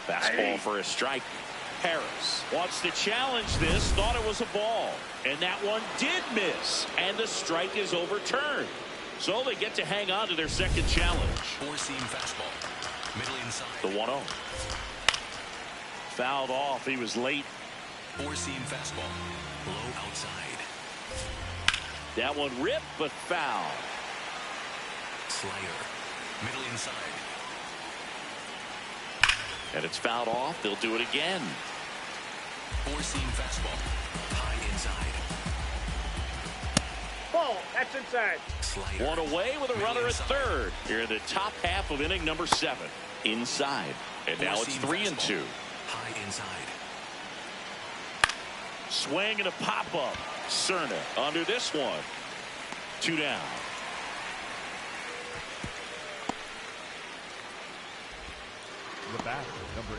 Fastball for a strike. Harris wants to challenge this, thought it was a ball, and that one did miss, and the strike is overturned. So they get to hang on to their second challenge. Four-seam fastball. Middle inside. The 1-0. Fouled off. He was late. Four-seam fastball. Low outside. That one ripped, but foul. Slider. Middle inside. And it's fouled off. They'll do it again. Four-seam fastball. High inside. Ball. That's inside. Slider. One away with a runner at third. Here in the top half of inning number 7. Inside. And now it's 3-2. High inside. Swing and a pop-up. Cerna under this one. 2 down. The batter, number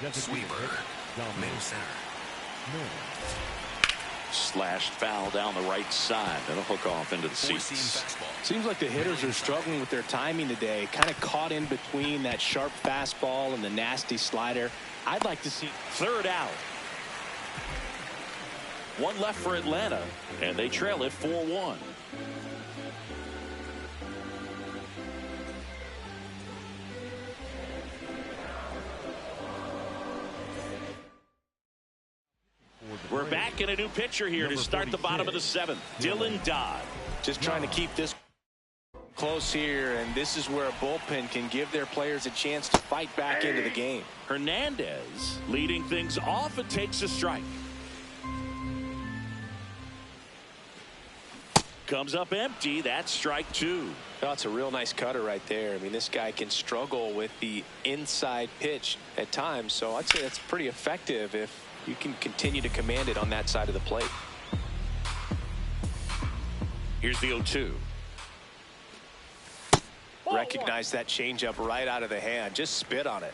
8. Sweeper. Middle center. Slashed foul down the right side. That'll hook off into the seats. Seems like the hitters are struggling with their timing today. Kind of caught in between that sharp fastball and the nasty slider. I'd like to see Third out. One left for Atlanta, and they trail it 4-1. We're back in a new pitcher here to start the bottom of the 7th. Dylan Dodd. just trying to keep this close here, and this is where a bullpen can give their players a chance to fight back into the game. Hernandez leading things off and takes a strike. Comes up empty. That's strike 2. That's a real nice cutter right there. I mean, this guy can struggle with the inside pitch at times, so I'd say that's pretty effective if you can continue to command it on that side of the plate. Here's the 0-2. Recognize that changeup right out of the hand. Just spit on it.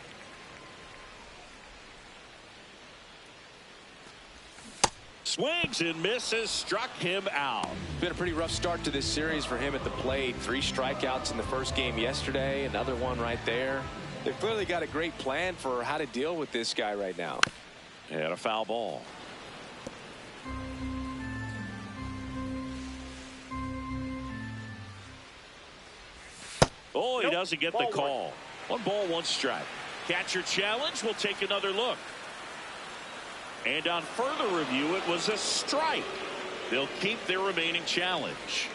Swings and misses, struck him out. Been a pretty rough start to this series for him at the plate. 3 strikeouts in the first game yesterday, another one right there. They've clearly got a great plan for how to deal with this guy right now. And a foul ball. Oh, he doesn't get the call. 1 ball, 1 strike. Catcher challenge. We'll take another look. And on further review, it was a strike. They'll keep their remaining challenge.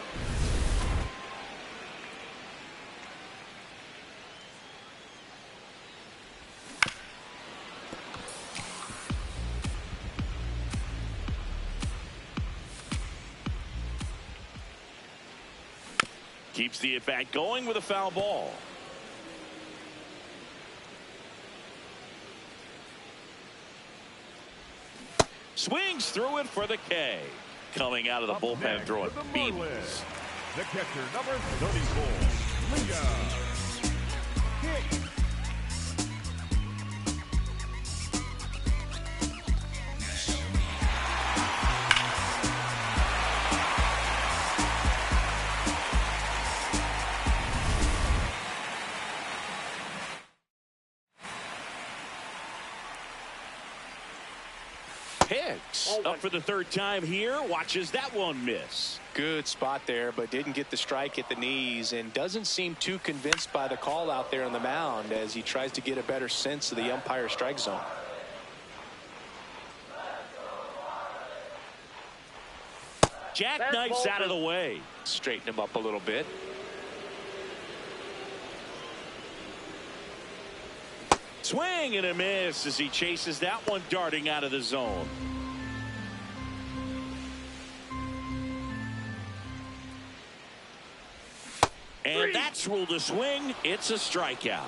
Keeps the at-bat going with a foul ball. Swings through it for the K. Coming out of the bullpen throwing beans. The catcher, number 34, Leah. Hicks. Hicks up for the third time here. Watches that one miss. Good spot there, but didn't get the strike at the knees and doesn't seem too convinced by the call out there on the mound as he tries to get a better sense of the umpire strike zone. Jackknifes out of the way. Straighten him up a little bit. Swing and a miss as he chases that one darting out of the zone. And that's ruled a swing. It's a strikeout.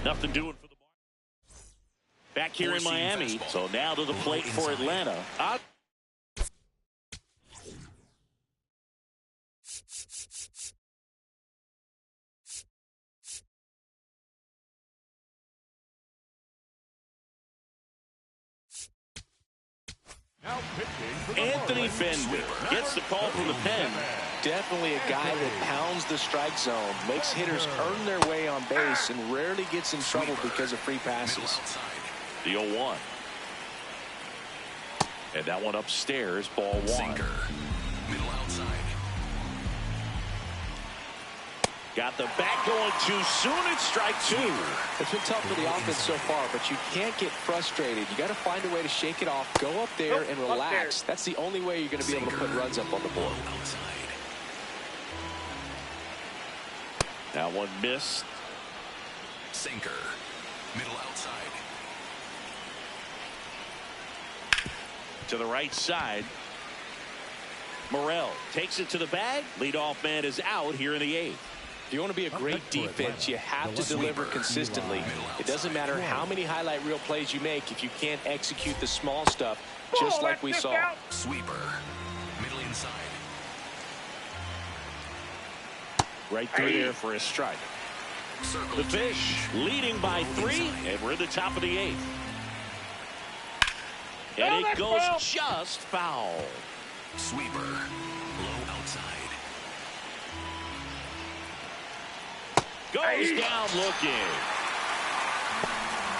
Nothing doing for the Marlins. Back here in Miami. So now to the plate for Atlanta. Anthony Fender gets the call from the pen. Definitely a guy that pounds the strike zone, makes hitters earn their way on base, and rarely gets in trouble because of free passes. The 0-1. And that one upstairs, ball one. Sinker. Middle outside. Got the bat going too soon. It's strike two. It's been tough for the offense so far, but you can't get frustrated. You got to find a way to shake it off, go up there and relax. That's the only way you're going to be able to put runs up on the board. Outside. That one missed. Sinker. Middle outside. To the right side. Morel takes it to the bag. Leadoff man is out here in the 8th. If you want to be a great defense, you have to deliver consistently. It doesn't matter how many highlight reel plays you make if you can't execute the small stuff, just like we saw. Sweeper. Middle inside. Right through there for a strike. Circle The Fish leading by 3, and we're at the top of the 8th. And it goes just foul. Sweeper. Low outside. Goes down looking.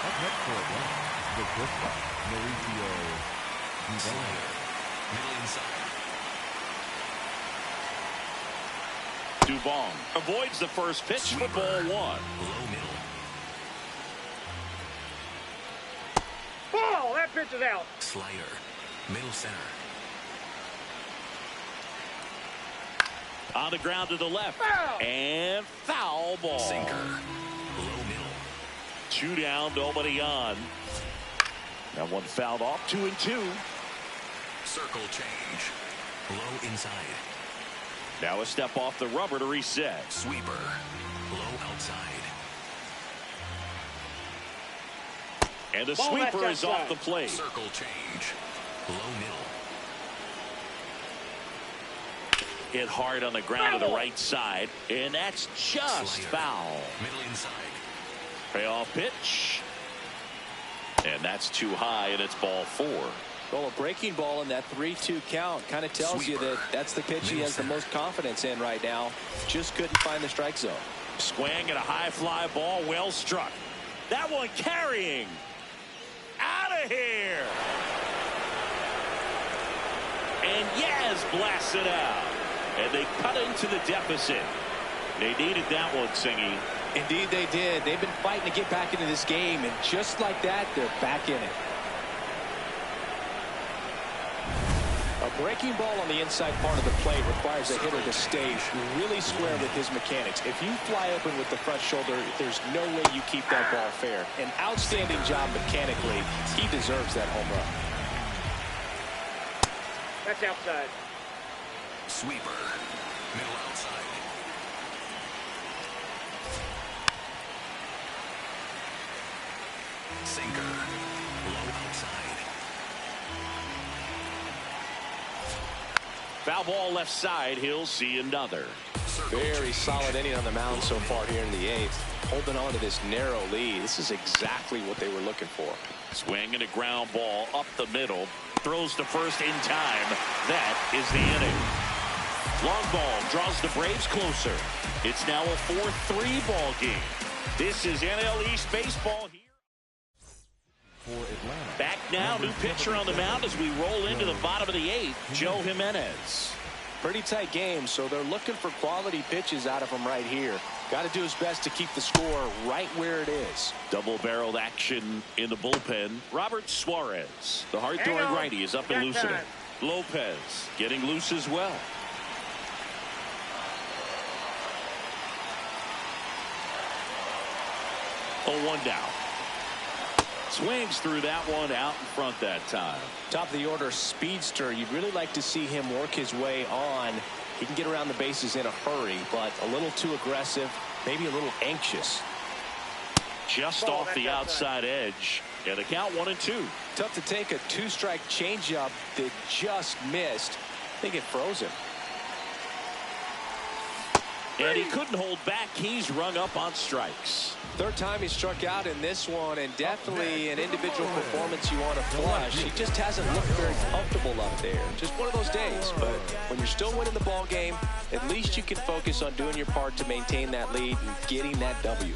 Up next for Atlanta, the shortstop, Mauricio Duvall. Middle inside. Duvall avoids the first pitch for ball one. Low middle. Ball, that pitch is out. Slider. Middle center. On the ground to the left. Foul. And foul ball. Sinker. Low middle. 2 down, nobody on. That one fouled off. 2-2. Circle change. Low inside. Now a step off the rubber to reset. Sweeper. Low outside. And the Ball sweeper back is off outside. the plate. Circle change. Low middle. Hit hard on the ground to the right side. And that's just Slider. foul. Middle inside. Payoff pitch. And that's too high, and it's ball 4. Well, a breaking ball in that 3-2 count kind of tells you that that's the pitch he has the most confidence in right now. Just couldn't find the strike zone. Swing and a high fly ball, well struck. That one carrying. Out of here. And Yaz blasts it out. And they cut into the deficit. They needed that one, Singy. Indeed they did. They've been fighting to get back into this game, and just like that, they're back in it. A breaking ball on the inside part of the plate requires a hitter to stay really square with his mechanics. If you fly open with the front shoulder, there's no way you keep that ball fair. An outstanding job mechanically. He deserves that home run. That's outside. Sweeper. Middle outside. Sinker. Low outside. Foul ball left side. He'll see another. Very solid inning on the mound so far here in the 8th. Holding on to this narrow lead. This is exactly what they were looking for. Swing and a ground ball up the middle. Throws to first in time. That is the inning. Long ball draws the Braves closer. It's now a 4-3 ball game. This is NL East baseball here. Back now, new pitcher on the mound as we roll into the bottom of the 8th, Joe Jimenez. Pretty tight game, so they're looking for quality pitches out of him right here. Got to do his best to keep the score right where it is. Double-barreled action in the bullpen. Robert Suarez, the hard-throwing righty, is up and loose in it. Lopez getting loose as well. Oh, 1 down. Swings through that one out in front that time. Top of the order speedster. You'd really like to see him work his way on. He can get around the bases in a hurry, but a little too aggressive, maybe a little anxious. Just off the outside edge. And the count 1-2. Tough to take a 2-strike changeup that just missed. I think it froze him. And he couldn't hold back. He's rung up on strikes. 3rd time he struck out in this one, and definitely an individual performance you want to flush. He just hasn't looked very comfortable up there. Just one of those days. But when you're still winning the ball game, at least you can focus on doing your part to maintain that lead and getting that W.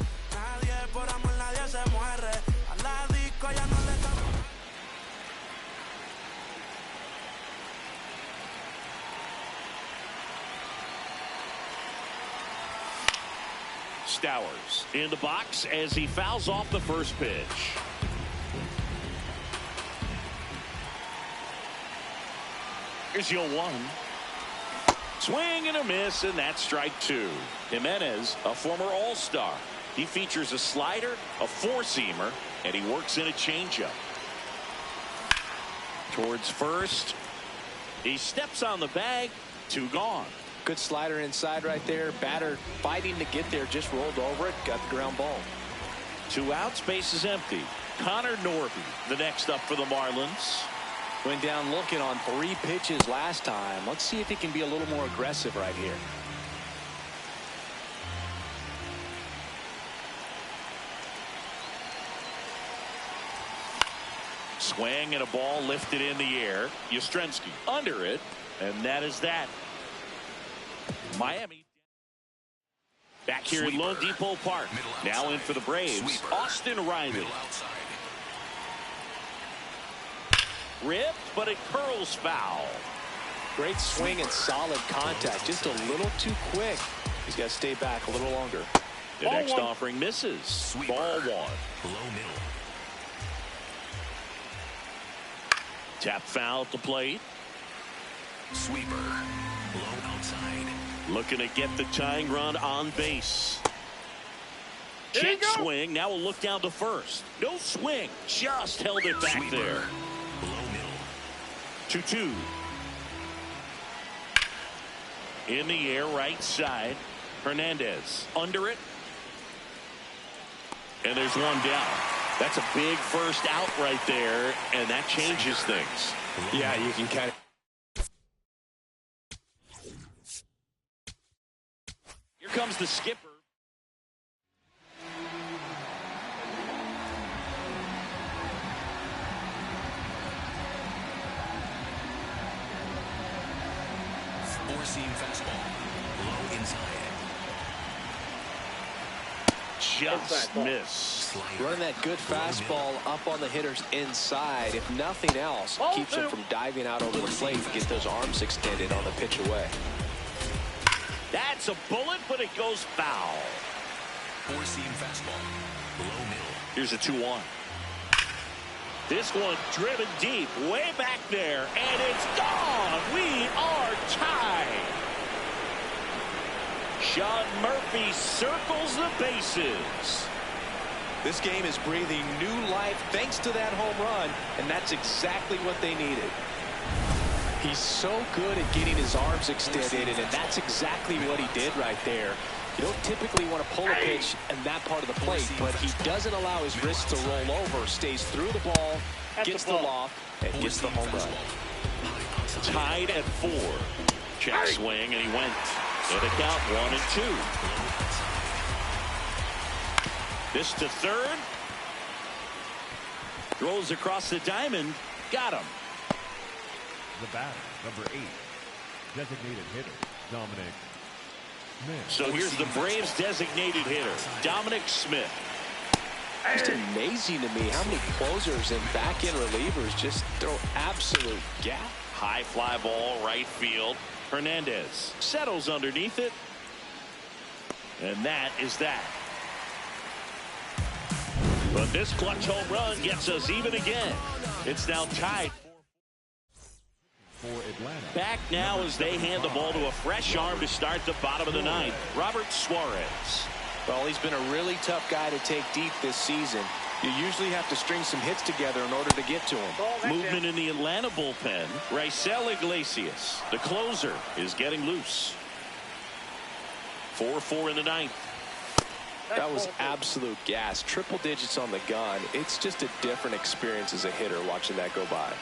Stowers in the box as he fouls off the first pitch. Here's 0-1. Swing and a miss, and that's strike 2. Jimenez, a former All-Star. He features a slider, a four-seamer, and he works in a changeup. Towards first. He steps on the bag. 2 gone. Good slider inside right there. Batter fighting to get there, just rolled over it, got the ground ball. 2 outs, base is empty. Connor Norby, the next up for the Marlins. Went down looking on 3 pitches last time. Let's see if he can be a little more aggressive right here. Swing and a ball lifted in the air. Yastrzemski under it, and that is that. Miami back here in Lone Depot Park. Now in for the Braves. Austin Riley. Ripped, but it curls foul. Great swing and solid contact. Just a little too quick. He's got to stay back a little longer. The next offering misses. Ball 1. Low middle. Tap foul at the plate. Sweeper. Low outside. Looking to get the tying run on base. Check swing. Now we'll look down to first. No swing. Just held it back there. Low middle. 2-2. In the air, right side. Hernandez under it. And there's 1 down. That's a big first out right there, and that changes things. Yeah, you can kind of. Here comes the skipper. Four-seam fastball. Low inside. Just miss. Running that good fastball up on the hitter's inside. If nothing else, keeps him from diving out over the plate and get those arms extended on the pitch away. That's a bullet, but it goes foul. Four-seam fastball. Low middle. Here's a 2-1. This one driven deep, way back there, and it's gone. We are tied. Sean Murphy circles the bases. This game is breathing new life thanks to that home run, and that's exactly what they needed. He's so good at getting his arms extended, and that's exactly what he did right there. You don't typically want to pull a pitch in that part of the plate, but he doesn't allow his wrist to roll over, stays through the ball, gets the loft, and gets the home run. Tied at 4. Check swing, and he went. So the count 1-2. This to third. Throws across the diamond. Got him. The batter, number 8, designated hitter, Dominic Smith. So here's the Braves' designated hitter, Dominic Smith. Just amazing to me how many closers and back-end relievers just throw absolute gas. High fly ball, right field. Hernandez settles underneath it. And that is that. But this clutch home run gets us even again. It's now tied. For Atlanta. Back now as they hand the ball to a fresh arm to start the bottom of the ninth, Robert Suarez. Well, he's been a really tough guy to take deep this season. You usually have to string some hits together in order to get to him. Movement in the Atlanta bullpen. Raisel Iglesias, the closer, is getting loose. 4-4 in the ninth. That was absolute gas. Triple digits on the gun. It's just a different experience as a hitter watching that go by.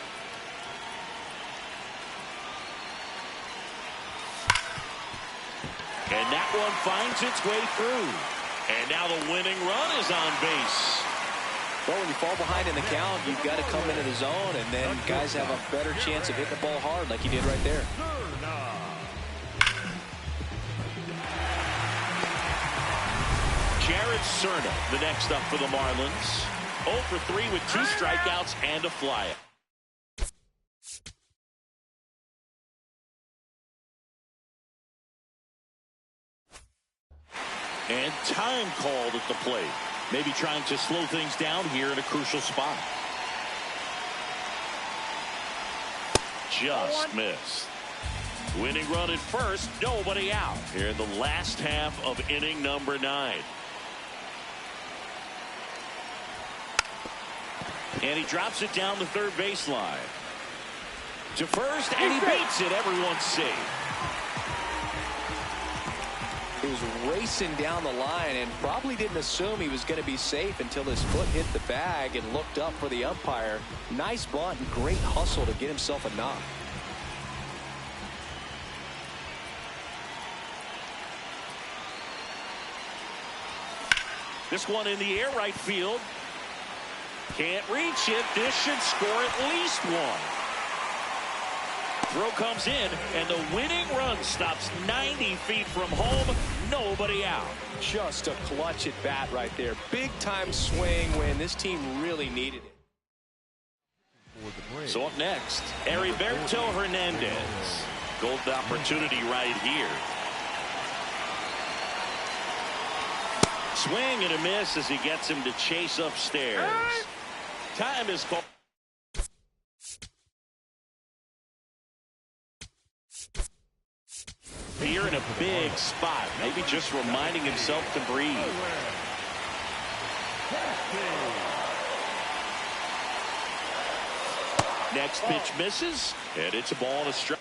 And that one finds its way through. And now the winning run is on base. Well, when you fall behind in the count, you've got to come into the zone, and then guys have a better chance of hitting the ball hard like he did right there. Jared Cerna, the next up for the Marlins. 0 for 3 with 2 strikeouts and a flyout. And time called at the plate. Maybe trying to slow things down here in a crucial spot. Just missed. Winning run at first, nobody out here in the last half of inning number 9. And he drops it down the third baseline. To first, and he beats it. Everyone's safe. He was racing down the line and probably didn't assume he was going to be safe until his foot hit the bag and looked up for the umpire. Nice bunt and great hustle to get himself a knock. This one in the air, right field. Can't reach it. This should score at least one. Throw comes in, and the winning run stops 90 feet from home. Nobody out. Just a clutch at bat right there. Big time swing when this team really needed it. So up next, Heriberto Hernandez. Golden opportunity right here. Swing and a miss as he gets him to chase upstairs. Time is called. Here in a big spot, maybe just reminding himself to breathe. Next pitch misses, and it's a ball and a strike.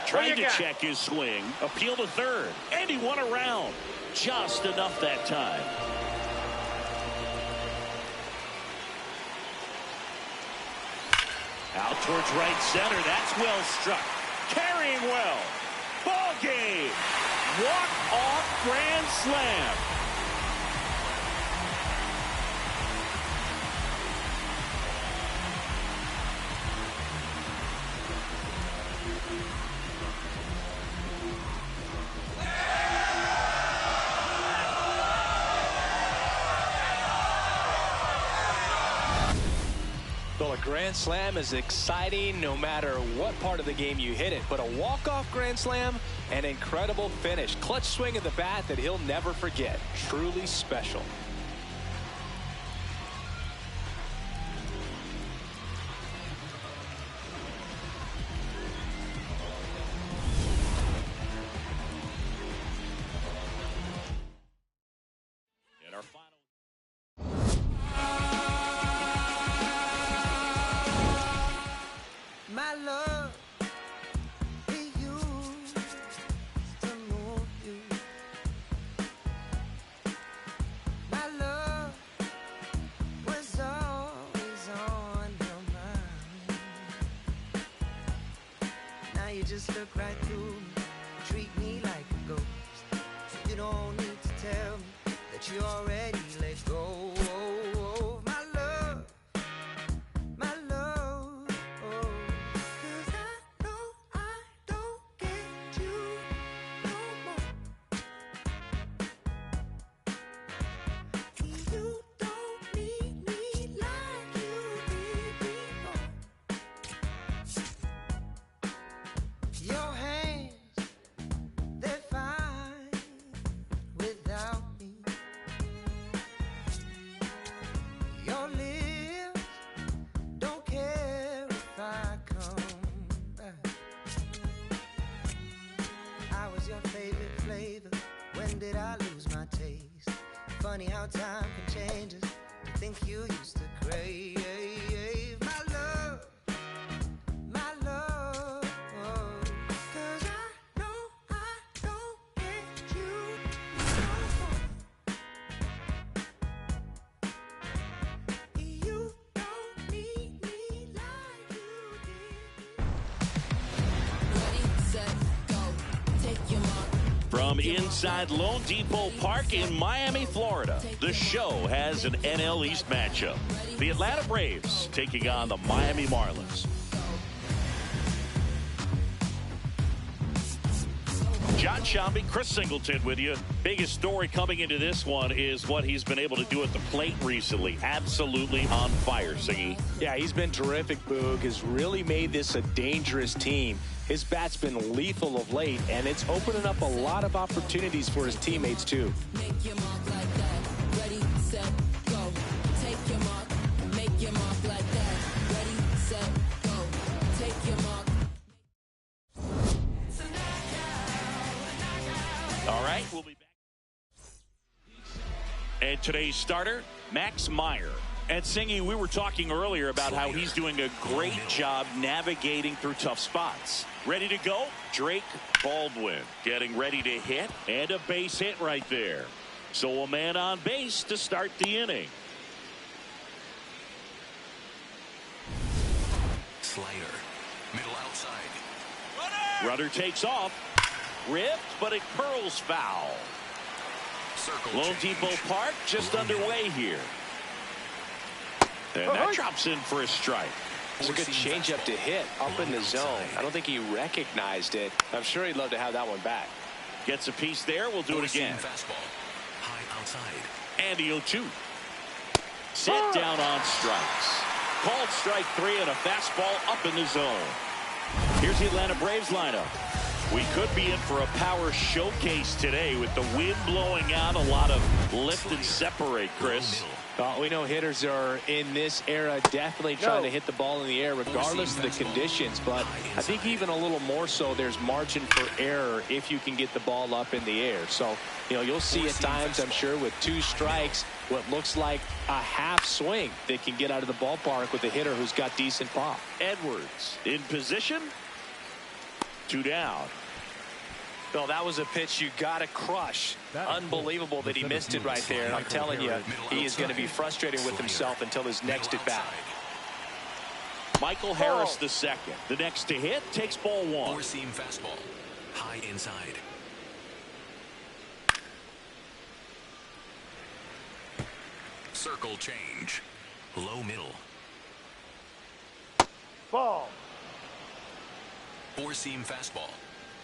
Trying to check his swing, appeal to third, and he won around. Just enough that time. Out towards right center. That's well struck. Carrying well. Ball game. Walk-off grand slam. Well, a grand slam is exciting no matter what part of the game you hit it. But a walk-off grand slam, an incredible finish. Clutch swing of the bat that he'll never forget. Truly special. just look right through me, treat me like a ghost. You don't need to tell me that you already let go. My love, my love. 'Cause I know I don't get you no more. You don't need me like you did before. Your hands, they're fine without me. Your lips don't care if I come back. I was your favorite flavor. When did I lose my taste? Funny how time can change us. I think you used to crave my love, my love. 'Cause I know I don't get you no more. You don't need me like you did. Ready, set, go. Take your mark. From inside Lone Depot Park in Miami, Florida, the show has an NL East matchup. The Atlanta Braves taking on the Miami Marlins. John Shambi, Chris Singleton with you. Biggest story coming into this one is what he's been able to do at the plate recently. Absolutely on fire, Siggy. Yeah, he's been terrific, Boog. Has really made this a dangerous team. His bat's been lethal of late, and it's opening up a lot of opportunities for his teammates, too. Make your mark like that. Ready, set, go. Take your mark. Make your mark like that. Ready, set, go. Take your mark. All right, we'll be back. And today's starter, Max Meyer. And Singy, we were talking earlier about how he's doing a great job navigating through tough spots. Ready to go? Drake Baldwin getting ready to hit, and a base hit right there. So a man on base to start the inning. Slider. Middle outside. Runner takes off. Ripped, but it curls foul. Circle Lone change. Depot Park just underway here. And that drops in for a strike. It's a good changeup to hit up in the zone. I don't think he recognized it. I'm sure he'd love to have that one back. Gets a piece there. We'll do it again. Fastball. High outside. And the 0-2. Set down on strikes. Called strike 3 and a fastball up in the zone. Here's the Atlanta Braves lineup. We could be in for a power showcase today with the wind blowing out, a lot of lift and separate, Chris. We know hitters are in this era definitely trying to hit the ball in the air regardless of the conditions, but I think even a little more so there's margin for error if you can get the ball up in the air. So, you'll see at times, I'm sure, with 2 strikes, what looks like a half swing that can get out of the ballpark with a hitter who's got decent pop. Edwards in position. 2 down. Well, that was a pitch you got to crush. Unbelievable that he missed it right there. And I'm telling you, he is going to be frustrated with himself until his next at bat. Michael Harris the second. The next to hit takes ball 1. Four-seam fastball. High inside. Circle change. Low middle. Ball. Four-seam fastball.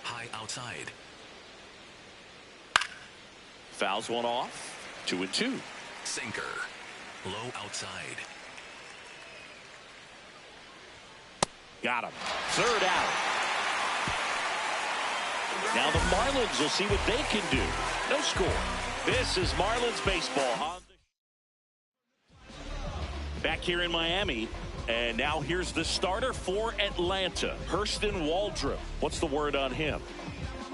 High outside. Fouls one off. 2-2. Sinker. Low outside. Got him. Third out. Now the Marlins will see what they can do. No score. This is Marlins baseball. Back here in Miami. And now here's the starter for Atlanta, Hurston Waldrop. What's the word on him?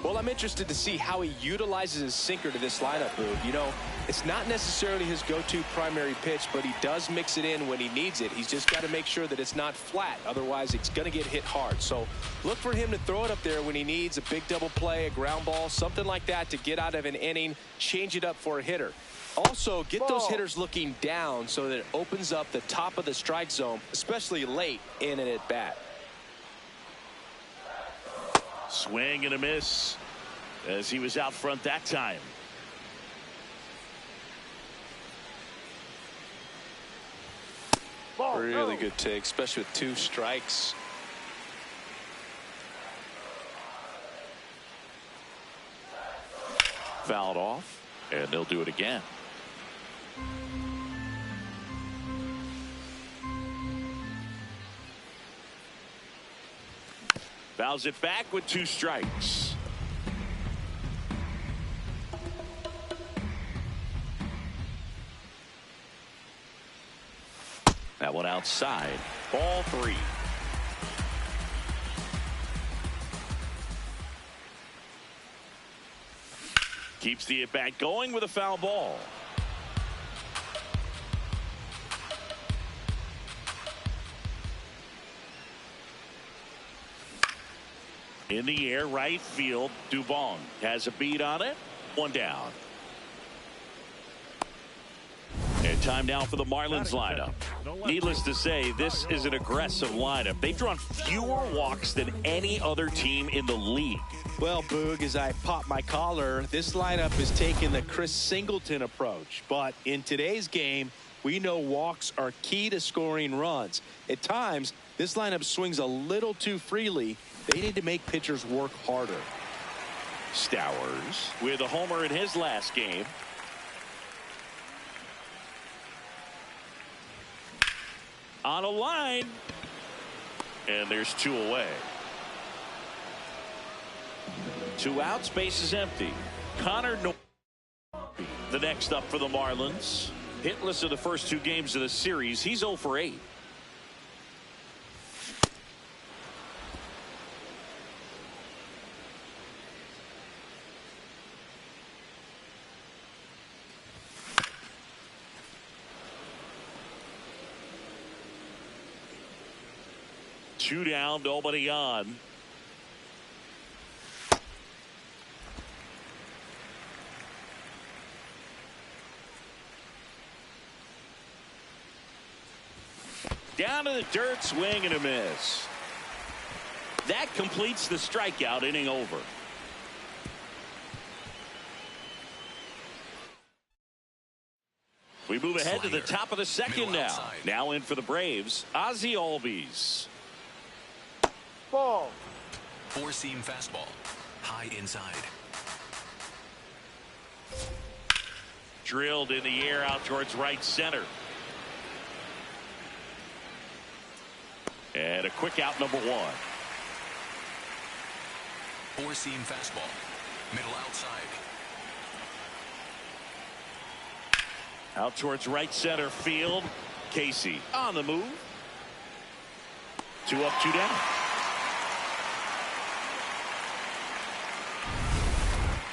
Well, I'm interested to see how he utilizes his sinker to this lineup move. It's not necessarily his go-to primary pitch, but he does mix it in when he needs it. He's just got to make sure that it's not flat. Otherwise, it's going to get hit hard. So look for him to throw it up there when he needs a big double play, a ground ball, something like that to get out of an inning, change it up for a hitter. Also, get those hitters looking down so that it opens up the top of the strike zone, especially late in an at-bat. Swing and a miss as he was out front that time. Really good take, especially with 2 strikes. Fouled off, and they'll do it again. Fouls it back with 2 strikes. That one outside. Ball 3. Keeps the at-bat going with a foul ball. In the air, right field. Dubon has a beat on it. 1 down. And time now for the Marlins lineup. Needless to say, this is an aggressive lineup. They've drawn fewer walks than any other team in the league. Well, Boog, as I pop my collar, this lineup is taking the Chris Singleton approach. But in today's game, we know walks are key to scoring runs. At times, this lineup swings a little too freely. They need to make pitchers work harder. Stowers with a homer in his last game. On a line. And there's 2 away. 2 outs, base is empty. Connor the next up for the Marlins. Hitless in the first 2 games of the series. He's 0 for 8. Two down, nobody on. Down to the dirt, swing and a miss. That completes the strikeout, inning over. We move ahead to the top of the second now. Outside. Now in for the Braves, Ozzie Albies. Ball. 4-seam fastball. High inside. Drilled in the air out towards right center. And a quick out, number 1. 4-seam fastball. Middle outside. Out towards right center field. Casey on the move. 2 up, 2 down.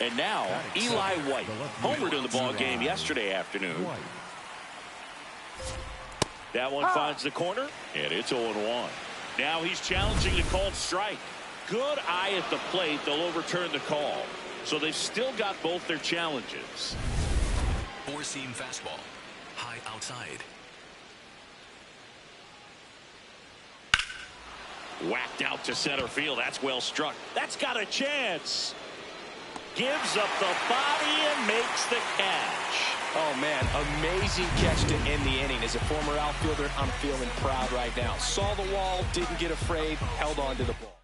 And now Eli White homered in the ball game yesterday afternoon. That one finds the corner, and it's 0-1. Now he's challenging the called strike. Good eye at the plate. They'll overturn the call. So they've still got both their challenges. 4-seam fastball. High outside. Whacked out to center field. That's well struck. That's got a chance. Gives up the body and makes the catch. Oh, man, amazing catch to end the inning. As a former outfielder, I'm feeling proud right now. Saw the wall, didn't get afraid, held on to the ball.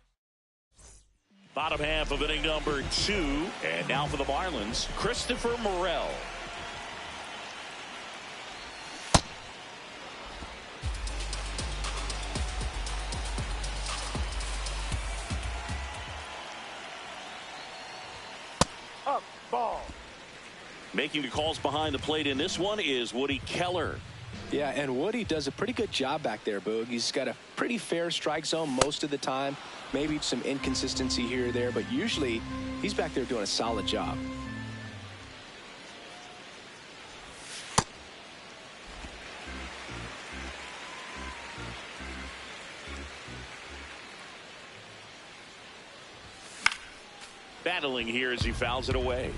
Bottom half of inning number 2. And now for the Marlins, Christopher Morel. Up. Ball. Making the calls behind the plate in this one is Woody Keller. Yeah, and Woody does a pretty good job back there, Boog. He's got a pretty fair strike zone most of the time. Maybe some inconsistency here or there, but usually he's back there doing a solid job. Battling here as he fouls it away.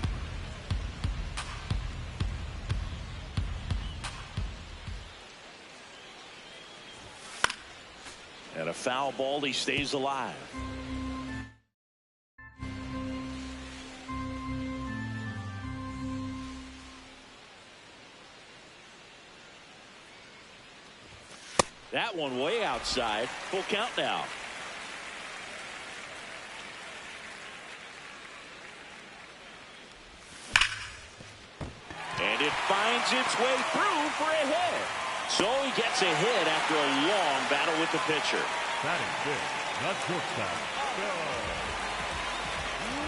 And a foul ball, he stays alive. That one way outside. Full count now. And it finds its way through for a hit. So he gets a hit after a long battle with the pitcher. Batting fifth, the shortstop,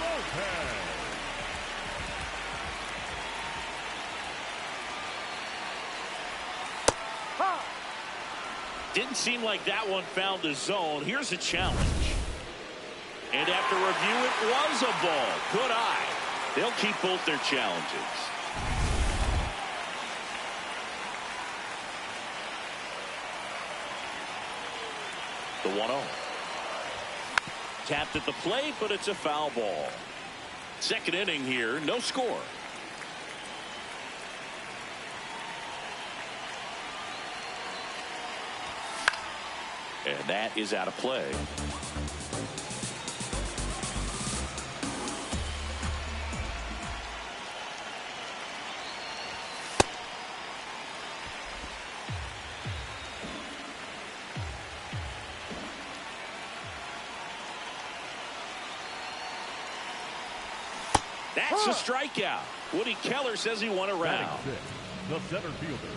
Lopez. Didn't seem like that one found the zone. Here's a challenge. And after review, it was a ball. Good eye. They'll keep both their challenges. The 1-0. Tapped at the plate, but it's a foul ball. Second inning here, no score. And that is out of play. That's a strikeout. Woody Keller says he won a round. The center fielder,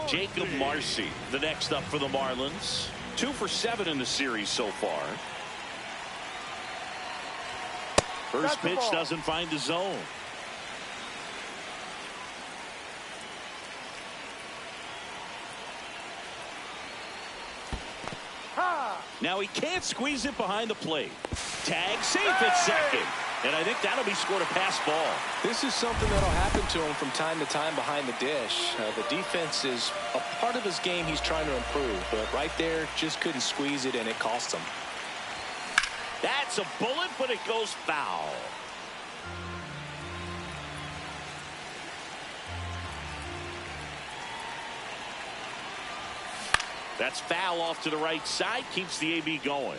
Jacob Marcy, the next up for the Marlins. 2 for 7 in the series so far. First pitch doesn't find the zone. Now he can't squeeze it behind the plate. Tag safe at second. And I think that'll be scored a pass ball. This is something that'll happen to him from time to time behind the dish. The defense is a part of his game he's trying to improve. But right there, just couldn't squeeze it, and it cost him. That's a bullet, but it goes foul. That's foul off to the right side. Keeps the AB going.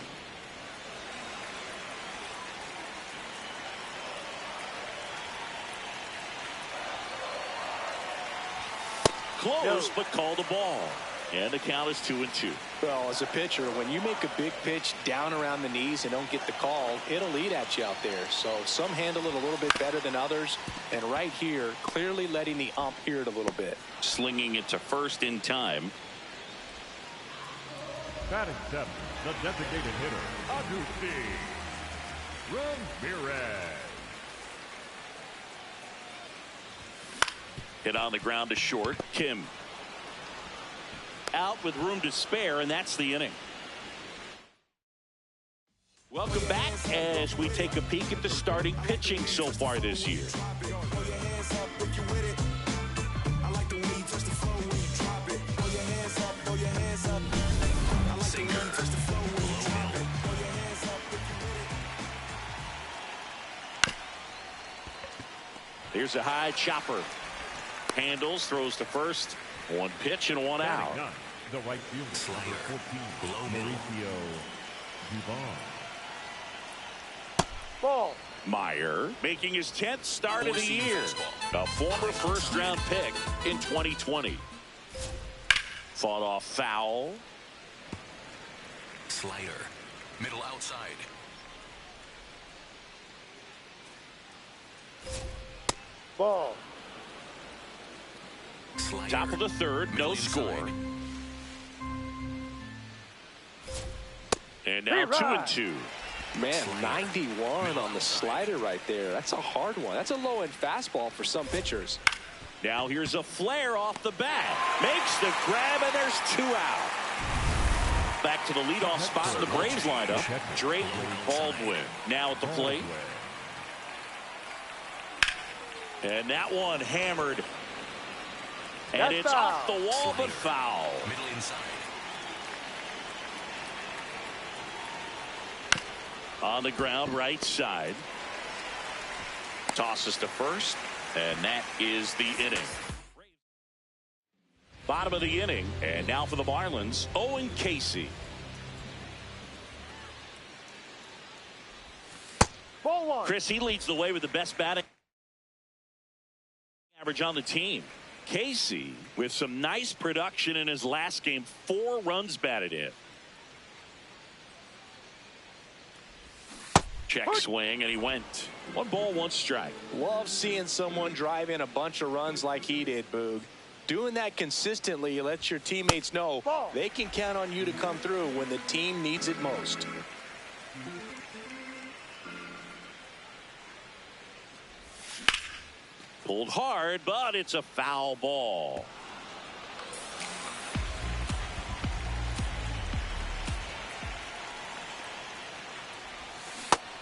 Close, but called a ball. And the count is 2-2. Well, as a pitcher, when you make a big pitch down around the knees and don't get the call, it'll eat at you out there. So some handle it a little bit better than others. And right here, clearly letting the ump hear it a little bit. Slinging it to first in time. Batting seventh, the designated hitter, Agustin Ramirez. Hit on the ground to short. Kim out with room to spare, and that's the inning. Welcome back as we take a peek at the starting pitching so far this year. Here's a high chopper. Handles, throws to first. One pitch and one out. The right fielder, number 14, Mauricio Dubon. Ball. Meyer making his 10th start of the year. A former first-round pick in 2020. Fought off foul. Slider. Middle outside. Ball. Slider. Top of the third, no score. And now 2-2. Man, 91 on the slider right there. That's a hard one. That's a low-end fastball for some pitchers. Now here's a flare off the bat. Makes the grab, and there's 2 out. Back to the leadoff spot in the Braves lineup. Drake Baldwin now at the plate. And that one hammered. And it's off the wall, but foul. Middle inside. On the ground, right side. Tosses to first, and that is the inning. Bottom of the inning, and now for the Marlins, Owen Casey. Ball one. Chris, he leads the way with the best batting average on the team. Casey with some nice production in his last game. 4 runs batted in. Check swing, and he went. 1 ball, 1 strike. Love seeing someone drive in a bunch of runs like he did, Boog. Doing that consistently lets your teammates know they can count on you to come through when the team needs it most. Pulled hard, but it's a foul ball.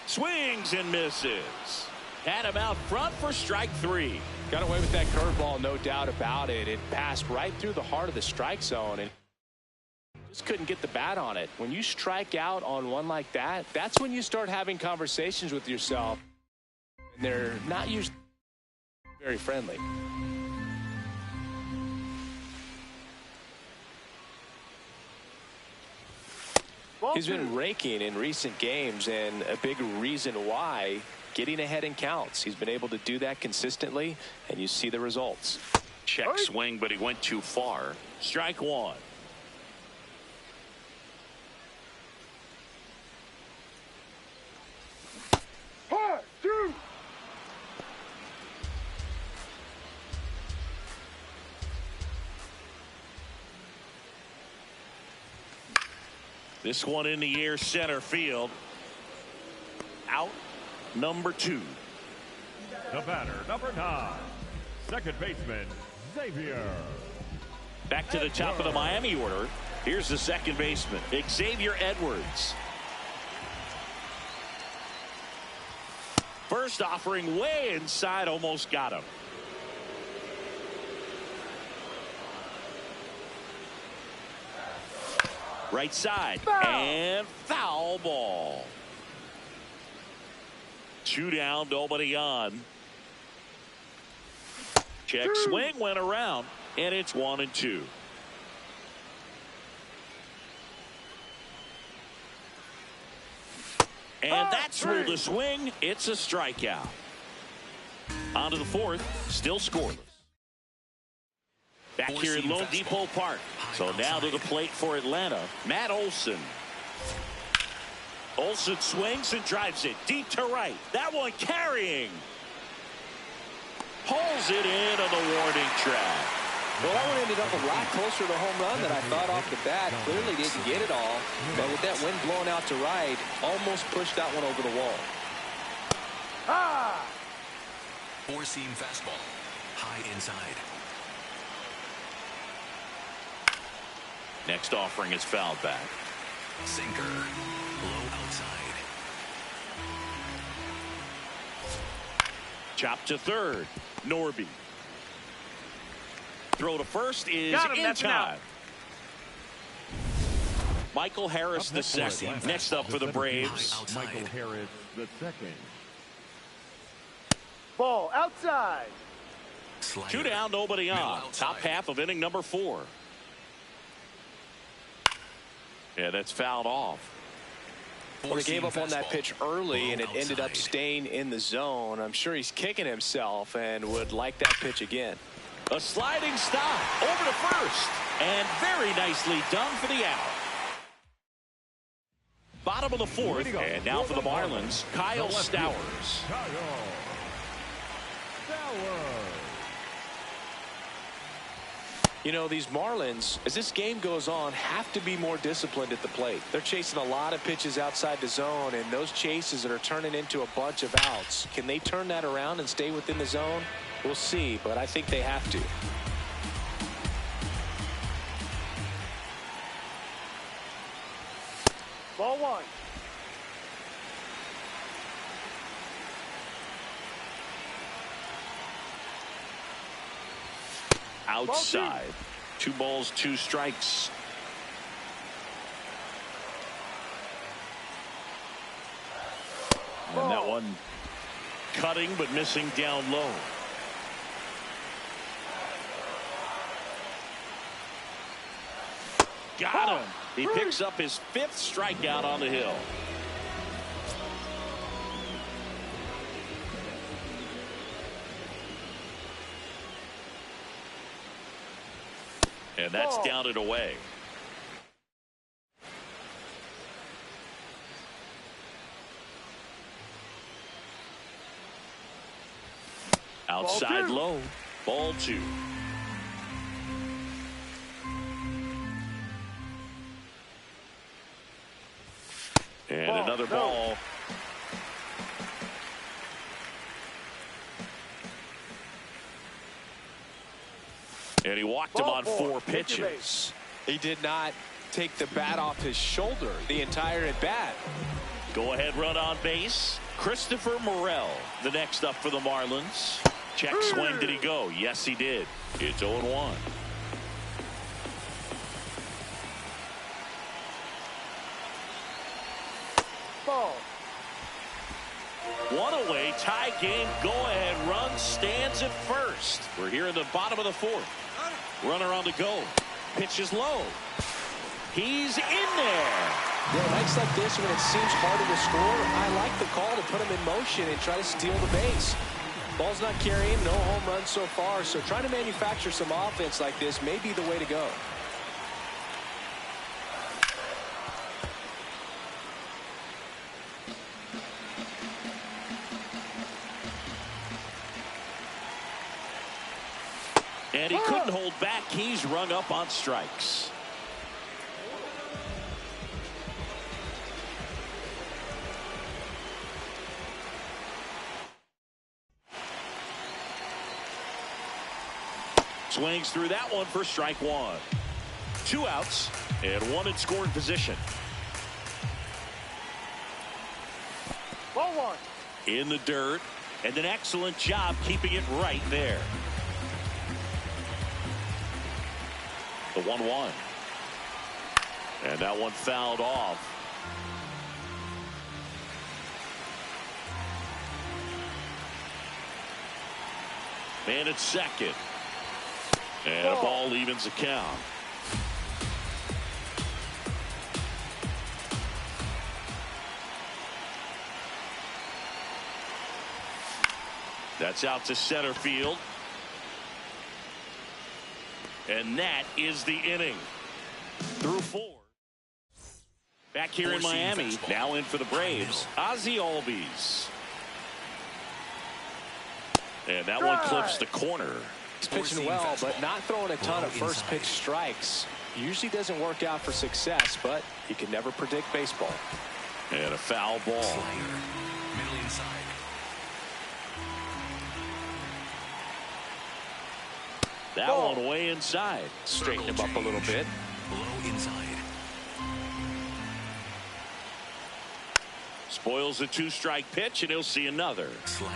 Swings and misses. Had him out front for strike 3. Got away with that curveball, no doubt about it. It passed right through the heart of the strike zone and just couldn't get the bat on it. When you strike out on one like that, that's when you start having conversations with yourself. And they're not usually very friendly. He's been raking in recent games, and a big reason why, getting ahead in counts. He's been able to do that consistently, and you see the results. Check swing, but he went too far. Strike 1. This one in the air, center field. Out number 2. The batter, number 9, second baseman, Xavier. Back to the top of the Miami order. Here's the second baseman, Xavier Edwards. First offering way inside, almost got him. Right side, and foul ball. 2 down, nobody on. Check swing, went around, and it's 1-2. And that's through the swing. It's a strikeout. On to the 4th, still scoreless. Back here at Lone Depot Park. So now to the plate for Atlanta, Matt Olson. Olson swings and drives it deep to right. That one carrying. Pulls it in on the warning track. Well, that one ended up a lot closer to home run than I thought off the bat. Clearly didn't get it all. But with that wind blowing out to right, almost pushed that one over the wall. Four-seam fastball. High inside. Next offering is fouled back. Sinker. Low outside. Chop to third. Norby. Throw to first is in time. Michael Harris the second. Next up for the Braves. Michael Harris the second. Ball outside. Slider. 2 down, nobody on. Outside. Top half of inning number 4. Yeah, that's fouled off. Well, they gave up on that pitch early, and it ended up staying in the zone. I'm sure he's kicking himself and would like that pitch again. A sliding stop over to first, and very nicely done for the out. Bottom of the 4th, and now for the Marlins, Kyle Stowers. You know, these Marlins, as this game goes on, have to be more disciplined at the plate. They're chasing a lot of pitches outside the zone, and those chases that are turning into a bunch of outs. Can they turn that around and stay within the zone? We'll see, but I think they have to. Ball 1. Outside. 2 balls, 2 strikes. And that one cutting but missing down low. Got him. He picks up his 5th strikeout on the hill. And that's down and away. Outside low. Ball 2. And another ball. And he walked him on 4 pitches. He did not take the bat off his shoulder the entire at bat. Go ahead run on base. Christopher Morel, the next up for the Marlins. Check swing. Did he go? Yes, he did. It's 0-1. Ball. 1 away. Tie game. Go ahead run stands at first. We're here in the bottom of the 4th. Runner on the go. Pitch is low. He's in there. Yeah, nights like this when it seems harder to score, I like the call to put him in motion and try to steal the base. Ball's not carrying, no home runs so far, so trying to manufacture some offense like this may be the way to go. And he couldn't hold back. He's rung up on strikes. Swings through that one for strike 1. 2 outs and 1 in scoring position. Ball 1. In the dirt, and an excellent job keeping it right there. The 1-1. And that one fouled off. Man at second. And a ball evens the count. That's out to center field. And that is the inning. Through 4. Back here in Miami. Now in for the Braves. Ozzie Albies. And that one clips the corner. He's pitching well, but not throwing a ton of first pitch strikes. Usually doesn't work out for success, but you can never predict baseball. And a foul ball. Middle inside. That one way inside. Straighten him up a little bit. Low inside. Spoils a 2-strike pitch, and he'll see another. Slider.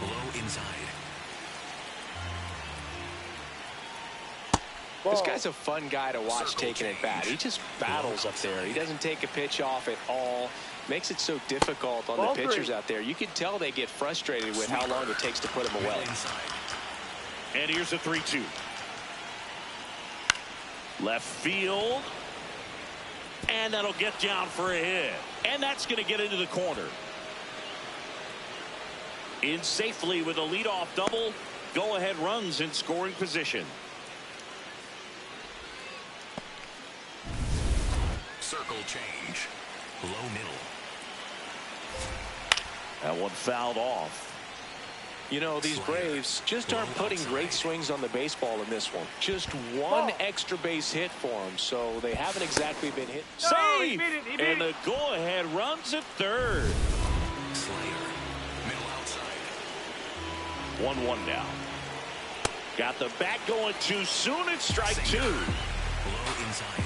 Low inside. This guy's a fun guy to watch taking at bat. He just battles up there. He doesn't take a pitch off at all. Makes it so difficult on the pitchers out there. You can tell they get frustrated with how long it takes to put him away. And here's a 3-2. Left field. And that'll get down for a hit. And that's going to get into the corner. In safely with a leadoff double. Go-ahead runs in scoring position. Circle change. Low middle. That one fouled off. You know, these Braves just aren't putting great swings on the baseball in this one. Just one extra base hit for them, so they haven't exactly been hit. Save! And the go-ahead runs at third. Slider. Middle outside. 1-1 now. Got the bat going too soon. It's strike 2. Low inside.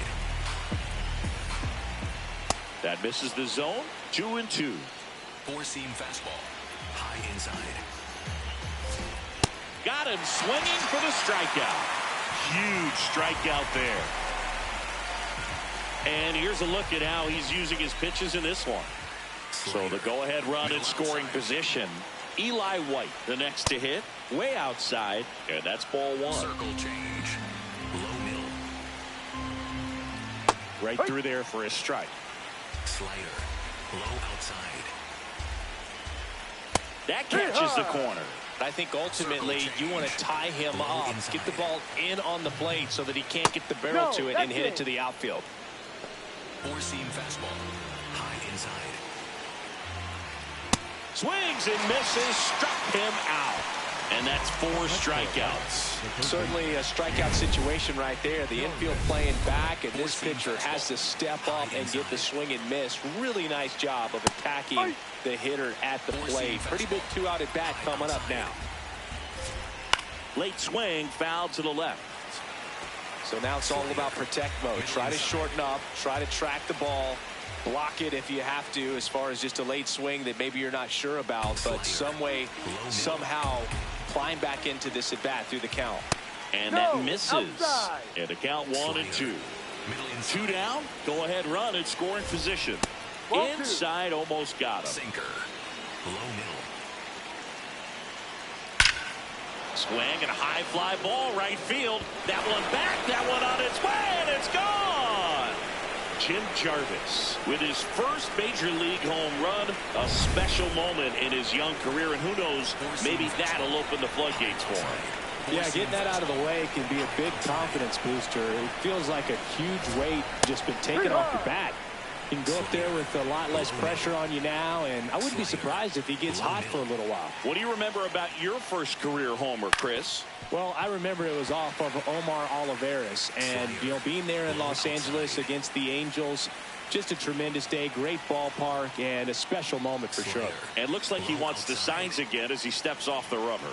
That misses the zone. 2-2. 4-seam fastball. High inside. Got him swinging for the strikeout. Huge strikeout there. And here's a look at how he's using his pitches in this one. So the go-ahead run in scoring position. Eli White, the next to hit, way outside, and that's ball 1. Circle change. Low middle. Right through there for a strike. Slider. Low outside. That catches the corner. I think ultimately you want to tie him up, get the ball in on the plate so that he can't get the barrel to it and hit it to the outfield. Four-seam fastball. High inside. Swings and misses, struck him out. And that's 4 strikeouts. Certainly a strikeout situation right there. The infield playing back, and this pitcher has to step up and get the swing and miss. Really nice job of attacking the hitter at the plate. Pretty big 2-out at bat coming up now. Late swing, foul to the left. So now it's all about protect mode. Try to shorten up, try to track the ball, block it if you have to, as far as just a late swing that maybe you're not sure about, but some way, somehow climb back into this at bat through the count. And that misses. And a count 1-2. 2 down. Go ahead run and scoring position. Inside, almost got him. Sinker. Low middle. Swing and a high fly ball right field. That one back. That one on its way, and it's gone. Jim Jarvis with his first major league home run. A special moment in his young career, and who knows, maybe that'll open the floodgates for him. Yeah, getting that out of the way can be a big confidence booster. It feels like a huge weight just been taken off your back. You can go up there with a lot less pressure on you now, and I wouldn't be surprised if he gets hot for a little while. What do you remember about your first career homer, Chris? Well, I remember it was off of Omar Olivares, and, you know, being there in Los Angeles against the Angels, just a tremendous day, great ballpark, and a special moment for sure. And looks like he wants the signs again as he steps off the rubber.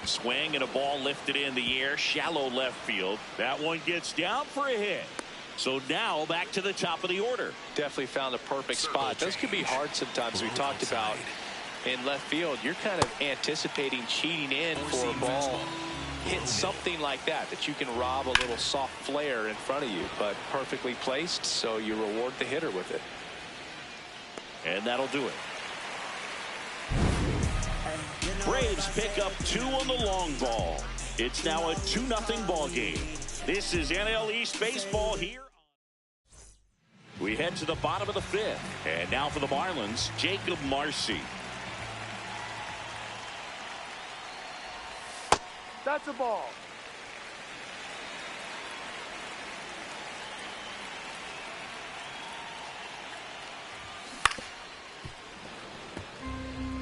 Swing and a ball lifted in the air, shallow left field. That one gets down for a hit. So now back to the top of the order. Definitely found a perfect spot. Those can be hard sometimes. We talked about in left field, you're kind of anticipating cheating in for a ball. Hit something like that you can rob a little soft flare in front of you, but perfectly placed, so you reward the hitter with it. And that'll do it. Braves pick up 2 on the long ball. It's now a 2-0 ball game. This is NL East baseball here. We head to the bottom of the 5th. And now for the Marlins, Jacob Marcy. That's a ball.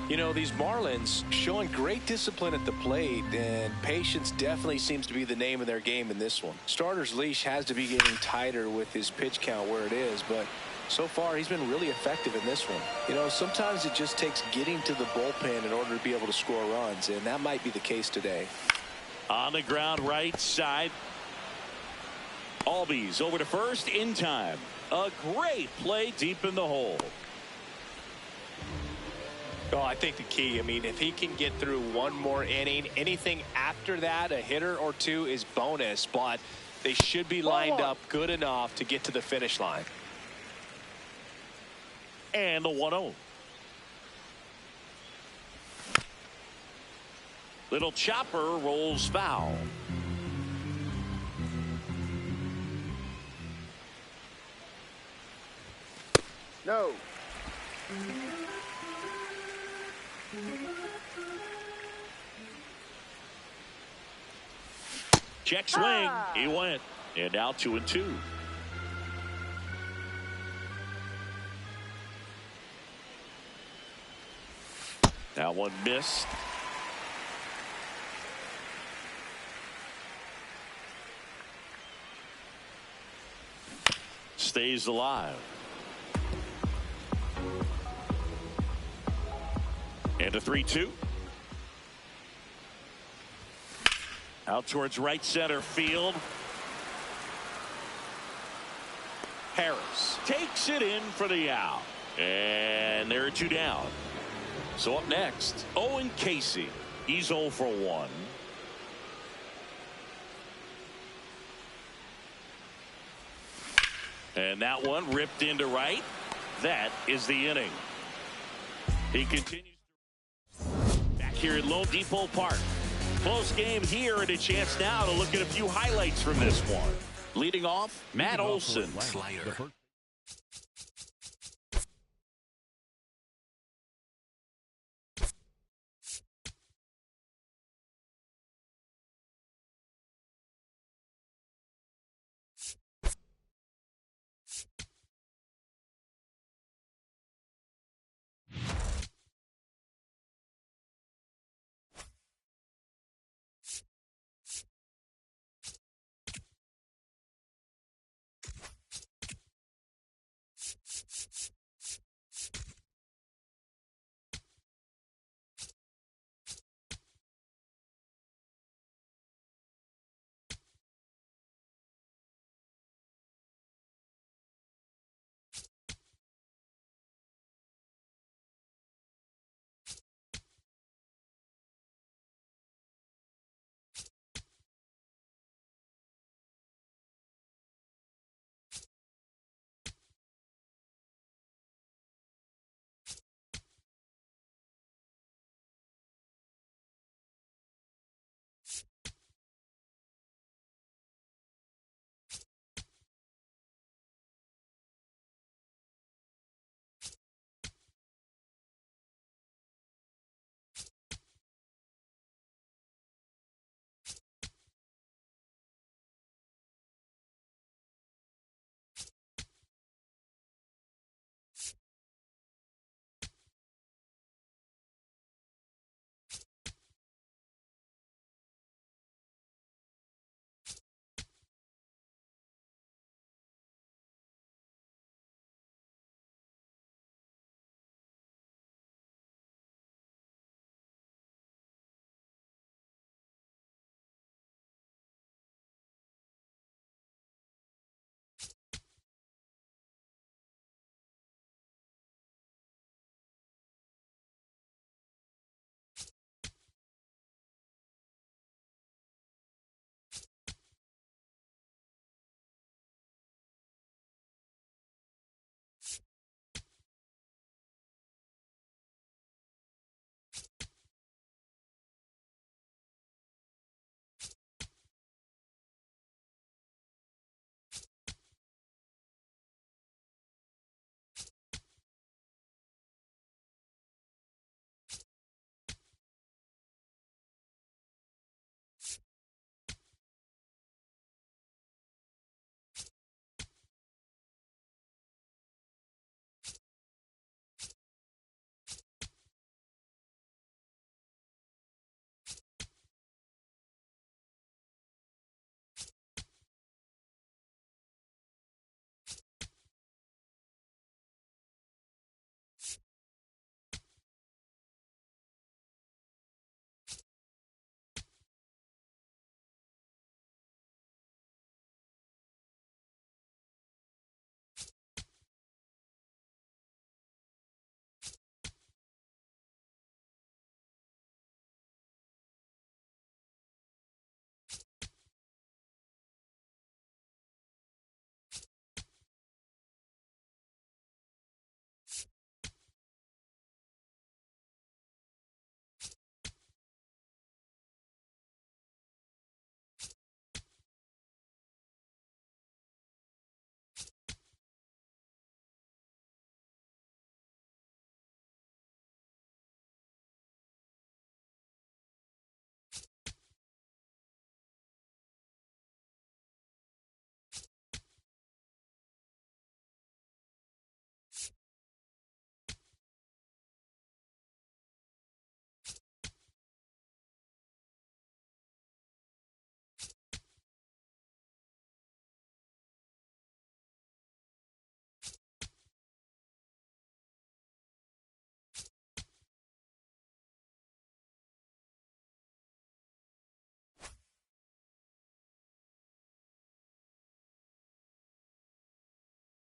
You know, these Marlins showing great discipline at the plate, and patience definitely seems to be the name of their game in this one. Starter's leash has to be getting tighter with his pitch count where it is, but so far he's been really effective in this one. You know, sometimes it just takes getting to the bullpen in order to be able to score runs, and that might be the case today. On the ground right side. Albies over to first in time. A great play deep in the hole. Oh, I think the key, I mean, if he can get through one more inning, anything after that, a hitter or two is bonus, but they should be lined up good enough to get to the finish line. And the 1-0. Little chopper rolls foul. No. Check swing. He went. And now 2-2. That one missed. Stays alive. And a 3-2. Out towards right center field. Harris takes it in for the out. And there are 2 down. So up next, Owen Casey. He's 0 for 1. And that one ripped into right. That is the inning. He continues back here at Lone Depot Park. Close game here, and a chance now to look at a few highlights from this one. Leading off, Matt Olson. Slider.